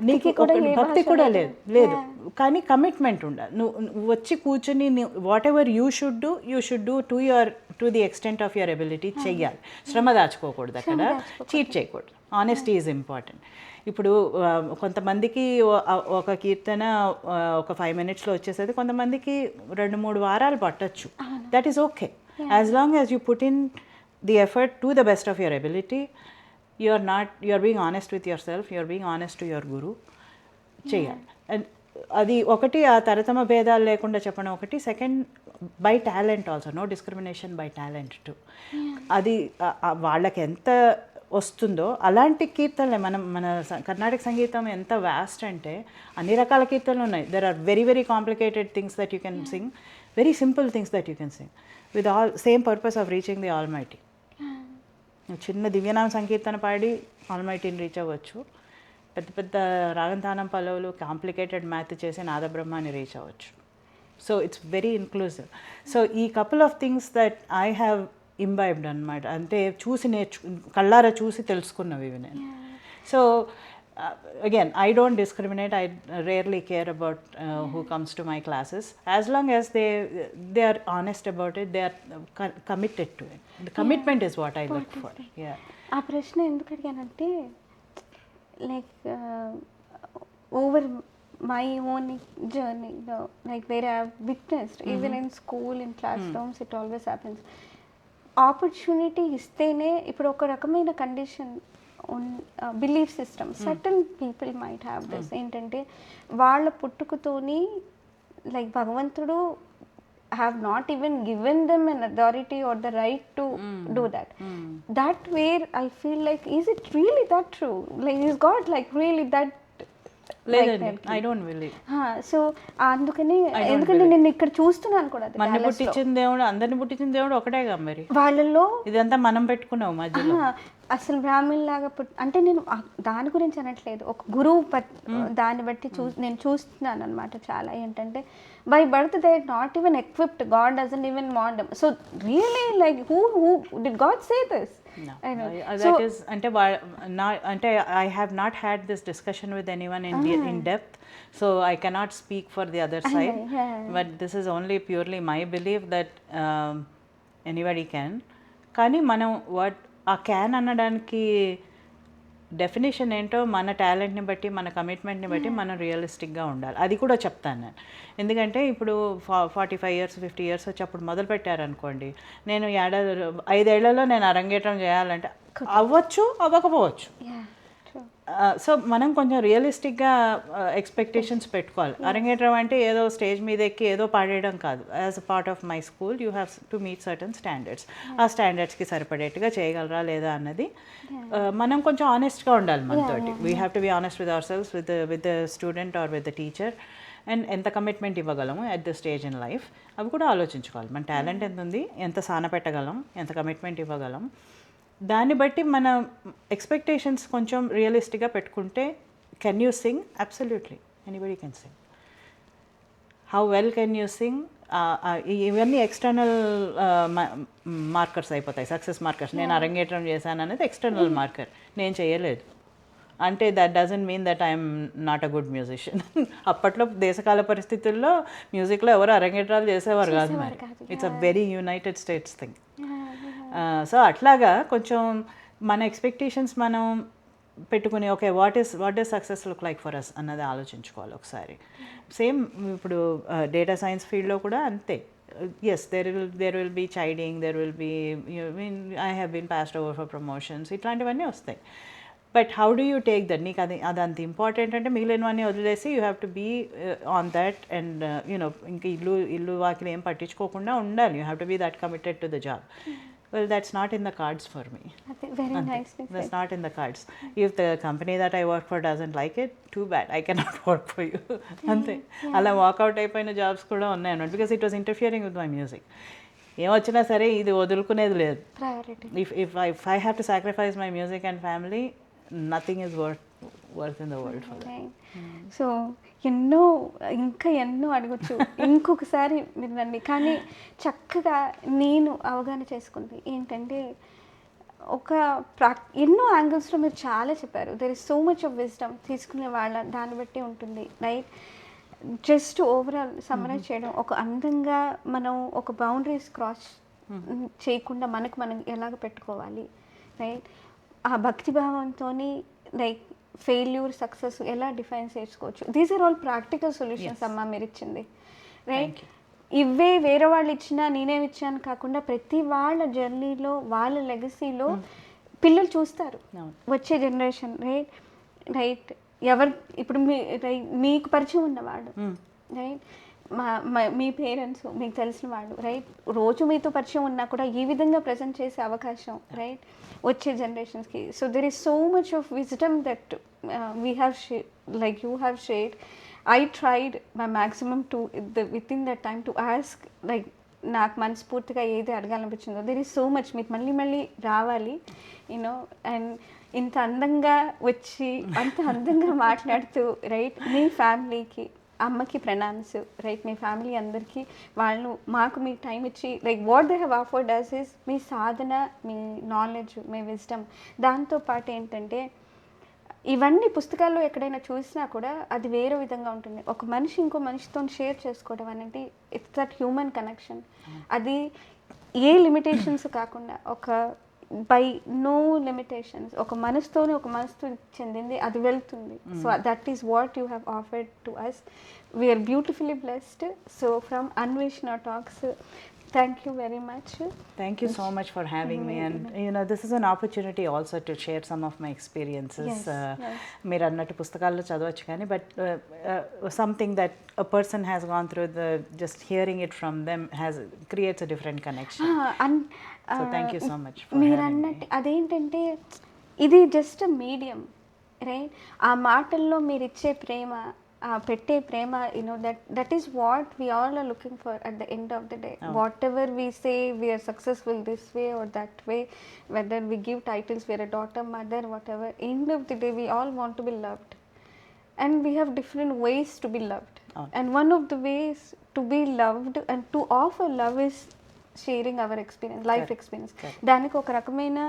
నీకు భక్తి కూడా లేదు, కానీ కమిట్మెంట్ ఉండాలి. నువ్వు వచ్చి కూర్చుని what ever you should do to the extent of your ability చెయ్యాలి. శ్రమ దాచుకోకూడదు, అక్కడ చీట్ చేయకూడదు. Honesty is important. ఇప్పుడు కొంతమందికి ఒక కీర్తన ఒక 5 minutesలో వచ్చేసేది, కొంతమందికి 2-3 వారాలు పట్టచ్చు. That is okay, as long as you put in the effort to the best of your ability. You are being honest with yourself, you are being honest to your guru. చేయాలి. అండ్ అది ఒకటి, ఆ తరతమ భేదాలు లేకుండా చెప్పడం ఒకటి. Second, by talent also, no discrimination by talent too. అది వాళ్ళకి ఎంత వస్తుందో అలాంటి కీర్తనలే. మన కర్ణాటక సంగీతం ఎంత వాస్ట్ అంటే అన్ని రకాల కీర్తనలు ఉన్నాయి. There are very very complicated things that you can sing, very simple things that you can sing with all same purpose of reaching the almighty. చిన్న దివ్యనామ సంకీర్తన పాడి ఆల్మైటీని రీచ్ అవ్వచ్చు. పెద్ద పెద్ద రాగంతానం పల్లవులు, కాంప్లికేటెడ్ మ్యాథ్ చేసి నాదబ్రహ్మాని రీచ్ అవ్వచ్చు. So it's very inclusive. So ఈ couple of things that I have imbibed అనమాట. అంటే కళ్ళారా చూసి తెలుసుకున్నవి ఇవి నేను. So again, I don't discriminate. I rarely care about who comes to my classes. As long as they are honest about it, they are committed to it. The commitment is what I look for. Yeah. ఆ ప్రశ్న ఎందుకు అడిగానంటే like over my own జర్నీలో like వేరే witnessed even in school in class rooms it always happens. Opportunity ఇస్తేనే ఇప్పుడు ఒక రకమైన condition belief system certain people might have this ఏంటంటే వాళ్ళ పుట్టుకతోని లైక్ భగవంతుడు have not even given them an authority or the right to do that. That where I feel like, is it really that true? Like, is God like really that? I don't believe. So అందుకని ఎందుకంటే నేను ఇక్కడ చూస్తున్నాను కూడా మన పుట్టించిన దేవుడు అందరిని పుట్టించిన దేవుడు ఒకటేగా మరి వాళ్ళలో ఇదంతా మనం పెట్టుకున్నాం మధ్యలో. అసలు బ్రాహ్మణ్ లాగా అంటే నేను దాని గురించి అనట్లేదు, ఒక గురువు దాన్ని బట్టి నేను చూస్తున్నాను అనమాట. చాలా ఏంటంటే by birth they not even equipped, God doesn't even want them. So really like who did God say this? That is అంటే I have not had this discussion with anyone in depth, so I cannot speak for the other side. But this is only purely my belief that anybody can. కానీ మనం ఆ can అనడానికి definition ఏంటో మన టాలెంట్ని బట్టి మన కమిట్మెంట్ని బట్టి మనం రియలిస్టిక్గా ఉండాలి. అది కూడా చెప్తాను నేను. ఎందుకంటే ఇప్పుడు 45 years 50 years వచ్చి అప్పుడు మొదలు పెట్టారనుకోండి, నేను 5 ఏళ్లలో నేను అరంగేట్రం చేయాలంటే అవ్వచ్చు, అవ్వకపోవచ్చు. సో మనం కొంచెం రియలిస్టిక్గా ఎక్స్పెక్టేషన్స్ పెట్టుకోవాలి. అరంగేట్రం అంటే ఏదో స్టేజ్ మీద ఎక్కి ఏదో పాడేయడం కాదు. As a part of my school you have to meet certain standards. ఆ స్టాండర్డ్స్కి సరిపడేట్టుగా చేయగలరా లేదా అన్నది మనం కొంచెం ఆనెస్ట్గా ఉండాలి మనతోటి. We have to be honest with ourselves, with the student or with the teacher. And ఎంత కమిట్మెంట్ ఇవ్వగలము at the stage in life అవి కూడా ఆలోచించుకోవాలి. మన టాలెంట్ ఎంత ఉంది, ఎంత సాన పెట్టగలం, ఎంత కమిట్మెంట్ ఇవ్వగలం, దాన్ని బట్టి మన ఎక్స్పెక్టేషన్స్ కొంచెం రియలిస్టిక్గా పెట్టుకుంటే. Can you sing? Absolutely anybody can sing. How well can you sing? ఇవన్నీ ఎక్స్టర్నల్ మార్కర్స్ అయిపోతాయి, సక్సెస్ మార్కర్స్. నేను అరంగేట్రం చేశాను అనేది ఎక్స్టర్నల్ మార్కర్, నేను చేయలేదు అంటే that doesn't mean that I'm not a good musician. అప్పట్లో దేశకాల పరిస్థితుల్లో మ్యూజిక్లో ఎవరు అరంగేట్రాలు చేసేవారు కాదు. మరి it's a very United States thing. So అట్లాగా కొంచెం మన ఎక్స్పెక్టేషన్స్ మనం పెట్టుకుని okay what does success look like for అస్ అన్నది ఆలోచించుకోవాలి ఒకసారి. సేమ్ ఇప్పుడు డేటా సైన్స్ ఫీల్డ్లో కూడా అంతే. yes there will be chiding, there will be, I have been passed over for promotions, ఇట్లాంటివన్నీ వస్తాయి. But how do you take that? నీకు అది అంత ఇంపార్టెంట్ అంటే మిగిలినవన్నీ వదిలేసి you have to be on that and ఇంక ఇల్లు వాకిలు ఏం పట్టించుకోకుండా ఉండాలి. You have to be that committed to the job. Well, that's not in the cards for me. Very nice. That's not in the cards. If the company that I work for doesn't like it, too bad. I cannot work for you. Ante ala walk out అయిపోయిన jobs కూడా ఉన్నాయి అన్నమాట, because it was interfering with my music. ఏం వచ్చినా సరే ఇది వదులుకునేది లేదు. If I have to sacrifice my music and family, nothing is worth in the world for that. So ఇంకా ఎన్నో అడగచ్చు, ఇంకొకసారి మీరు రండి. కానీ చక్కగా నేను అవగాహన చేసుకుంది ఏంటంటే ఎన్నో యాంగిల్స్లో మీరు చాలా చెప్పారు. There is so much of wisdom. తీసుకునే వాళ్ళ దాన్ని బట్టి ఉంటుంది, రైట్? జస్ట్ ఓవరాల్ సమ్మరైజ్ చేయడం, ఒక అందంగా మనం ఒక బౌండరీస్ క్రాస్ చేయకుండా మనం ఎలాగ పెట్టుకోవాలి, రైట్? ఆ భక్తిభావంతో లైక్ ఫెయిల్యూర్ సక్సెస్ ఎలా డిఫైన్ చేసుకోవచ్చు. These are all practical solutions అమ్మా మీరు ఇచ్చింది, రైట్? ఇవే వేరే వాళ్ళు ఇచ్చినా నేనేమి ఇచ్చాను కాకుండా ప్రతి వాళ్ళ జర్నీలో వాళ్ళ లెగసీలో పిల్లలు చూస్తారు, వచ్చే జనరేషన్, రైట్? ఎవరు ఇప్పుడు మీకు పరిచయం ఉన్నవాడు, రైట్? మీ పేరెంట్స్, మీకు తెలిసిన వాళ్ళు, రైట్? రోజు మీతో పరిచయం ఉన్నా కూడా ఈ విధంగా ప్రజెంట్ చేసే అవకాశం, రైట్, వచ్చే జనరేషన్స్కి. So there is so much of wisdom that we have like you have shared. I tried my maximum to within that time to ask, like నాకు మనస్ఫూర్తిగా ఏది అడగాలనిపించిందో. There is so much. మీరు మళ్ళీ రావాలి, యూనో, అండ్ ఇంత అందంగా వచ్చి అంత అందంగా మాట్లాడుతూ, రైట్? మీ ఫ్యామిలీకి, అమ్మకి ప్రణామ్స్, రైట్? మీ ఫ్యామిలీ అందరికీ వాళ్ళు మాకు మీ టైం ఇచ్చి like what they have offered us is మీ సాధన, మీ నాలెడ్జ్, మీ విజ్డమ్. దాంతోపాటు ఏంటంటే ఇవన్నీ పుస్తకాల్లో ఎక్కడైనా చూసినా కూడా అది వేరే విధంగా ఉంటుంది. ఒక మనిషి ఇంకో మనిషితో షేర్ చేసుకోవడం అనేది ఇట్స్ దట్ హ్యూమన్ కనెక్షన్. అది ఏ లిమిటేషన్స్ కాకుండా ఒక బై నో లిమిటేషన్స్ ఒక మనసుతోనే ఒక మనసుతో చెందింది అది వెళ్తుంది. So that is what you have offered to us. We are beautifully blessed. So from Anveshana talks, thank you very much. Thank you so much for having me, and you know, this is an opportunity also to share some of my experiences. మీరు అన్నట్టు పుస్తకాల్లో చదవచ్చు కానీ but something that a person has gone through, the just hearing it from them creates a different connection. So thank you so much for మీరు having అన్నట్టు me. అదేంటంటే ఇది just medium, right? ఆ మాటల్లో మీరు ఇచ్చే ప్రేమ, పెట్టే ప్రేమ, you know that is what we all are looking for at the end of the day. Whatever we say we are successful this way or that way, whether we give titles, we are a daughter, mother, whatever, end of the day we all want to be loved and we have different ways to be loved. And one of the ways to be loved and to offer love is sharing our experience, life experience. దానికి ఒక రకమైన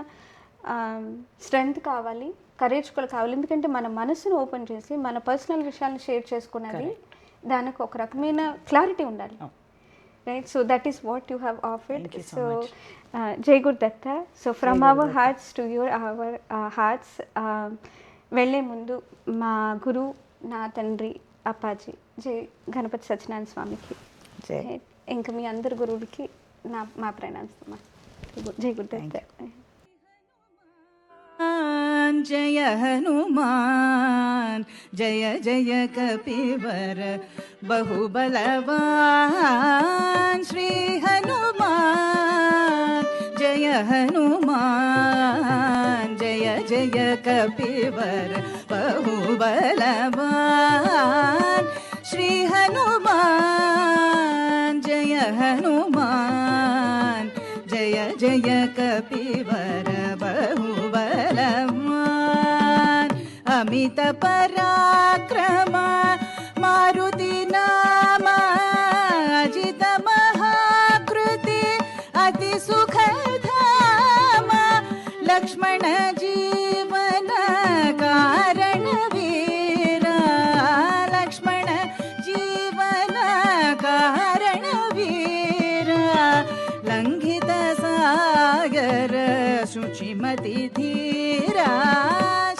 strength కావాలి, courage కూడా కావాలి. ఎందుకంటే మన మనసును open చేసి మన పర్సనల్ విషయాలను షేర్ చేసుకునేది దానికి ఒక రకమైన క్లారిటీ ఉండాలి, right? So that is what you have offered. So జై Gurudatta. So from our hearts to your our hearts. వెళ్ళే ముందు మా గురు, నా తండ్రి అప్పాజీ, జై గణపతి సత్యనారాయణ స్వామికి, ఇంకా మీ అందరి గురువులకి మా ప్రణామం. జై గురుదత్త. జయ హనుమాన్ జయ జయ కపివర బహుబలవాన్ శ్రీ హనుమాన్ జయ హనుమాన్ జయ జయ కపివర బహుబలవాన్ శ్రీ హనుమాన్ జయ హనుమాన్ జయ జయ కపివర బహుబలవాన్ అమిత పరాక్రమ మారుతి నామ అజిత మహాకృతి అతి సుఖధామ లక్ష్మణ జీవన కారణ వీరా లక్ష్మణ జీవన కారణ వీరా లంఘిత సాగర శుచిమతి ధీరా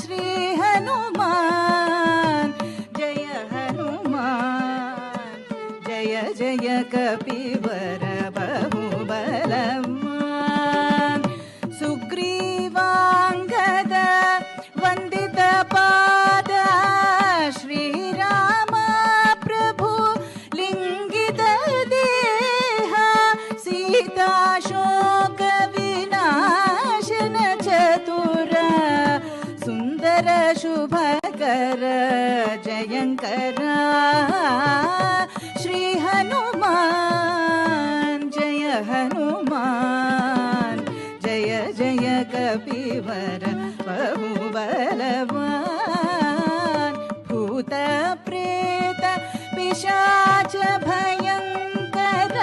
శ్రీ హనుమాన్ జయ హనుమాన్ జయ జయ కపివర బహుబలవాన్ సుగ్రీవాంగద వందిత పాద శ్రీరామ ప్రభు లింగిత దేహ సీతాశోక వినాశన చతుర సుందర శుభకర జయంకర శ్రీ హనుమాన్ జయ హనుమాన్ జయ జయ కపివర బహుబలవాన్ భూత ప్రేత పిశాచ భయంకర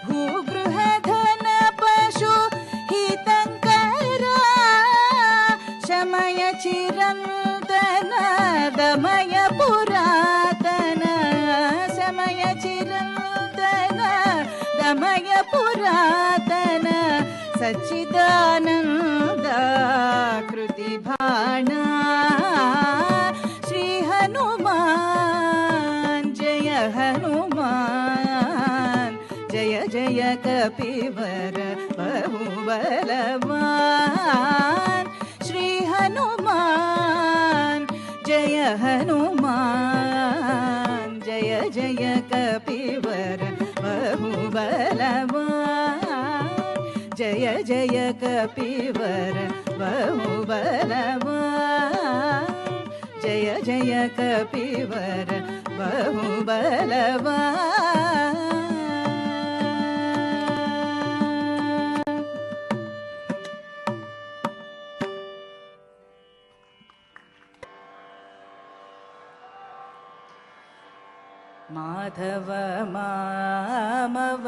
భూగృహధన పశు హితంకర శమయ చిరంతన దమయ పురాతన శమయ చిరంతన దమయ పురాతన సచ్చిదానంద కృతి భాణ శ్రీ హనుమాన్ జయ హనుమాన్ జయ జయ కపివర బహుబలవాన్ శ్రీ హనుమాన్ జయ హనుమాన్ జయ జయ కపివర బహుబలవాన్ జయ జయ కపివర బహుబలవాన్ జయ జయ కపివర బహుబలవాన్ మాధవ మామవ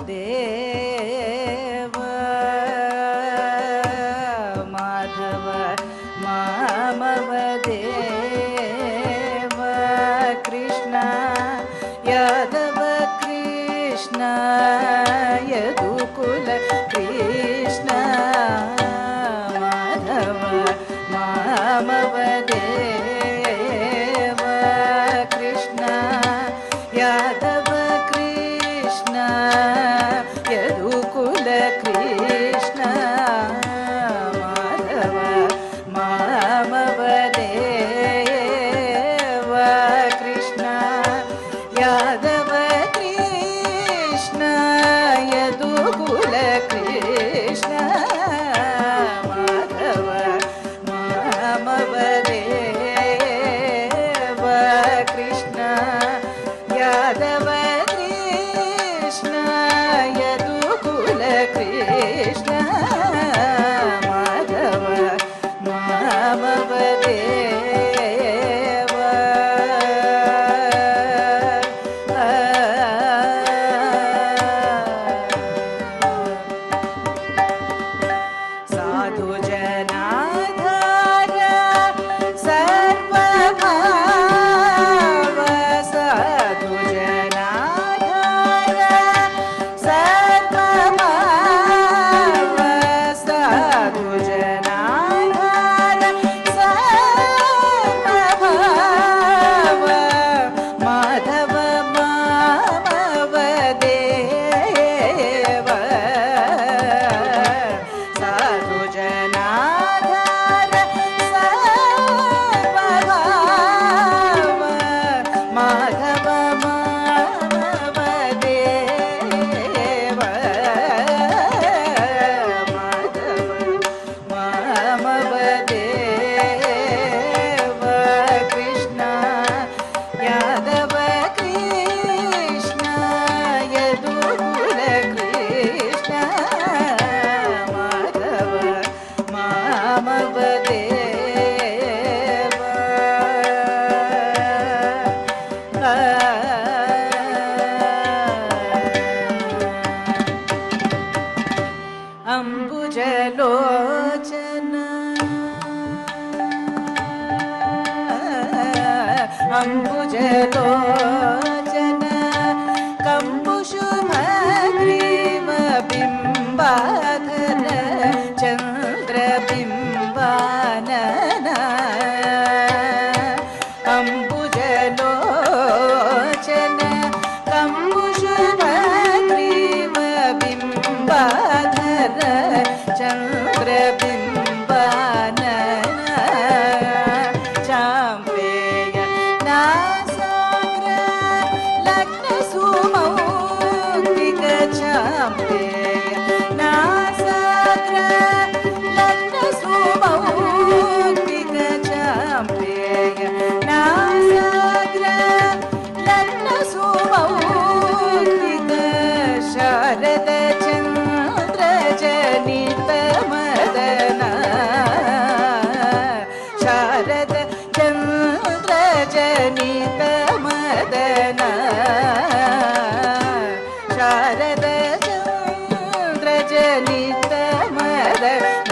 దేవ మాధవ మామవ దేవ యదుకుల కృష్ణ మాధవ మామవదేవ కృష్ణ యాదవ కృష్ణ యదుకుల కృష్ణ మాధవ మామవదేవ కృష్ణ యాదవ కృష్ణ యదుకుల కృష్ణ మాధవ మామవదేవ సాధు జనాధార సర్వభావ సాధు జనాధార సర్వభావ సాధు జనాధార సర్వభావ మాధవ మామవదేవ సాధు జనాధార సర్వభావ మాధవ మామవదేవ మాధవ మామవదేవ కృష్ణ యాదవ కృష్ణ యదుకుల కృష్ణ మాధవ మామవదేవ అంబుజలోచన అంబుజలోచన కంబుశుభగ్రీవ బింబాధర చంద్రబింబానన అంబుజలోచన కంబుశుభగ్రీవ బింబాధర చంద్రబింబానన చాంపేయ నాసాగ్ర లగ్న సుమౌక్తిక చాంపేయ నాసాగ్ర లగ్న సుమౌక్తిక చాంపేయ నాసాగ్ర లగ్న సుమౌక్తిక శారద చంద్ర జనిత మదన శారద చంద్ర జనిత మదన శారద చంద్ర జనిత మదన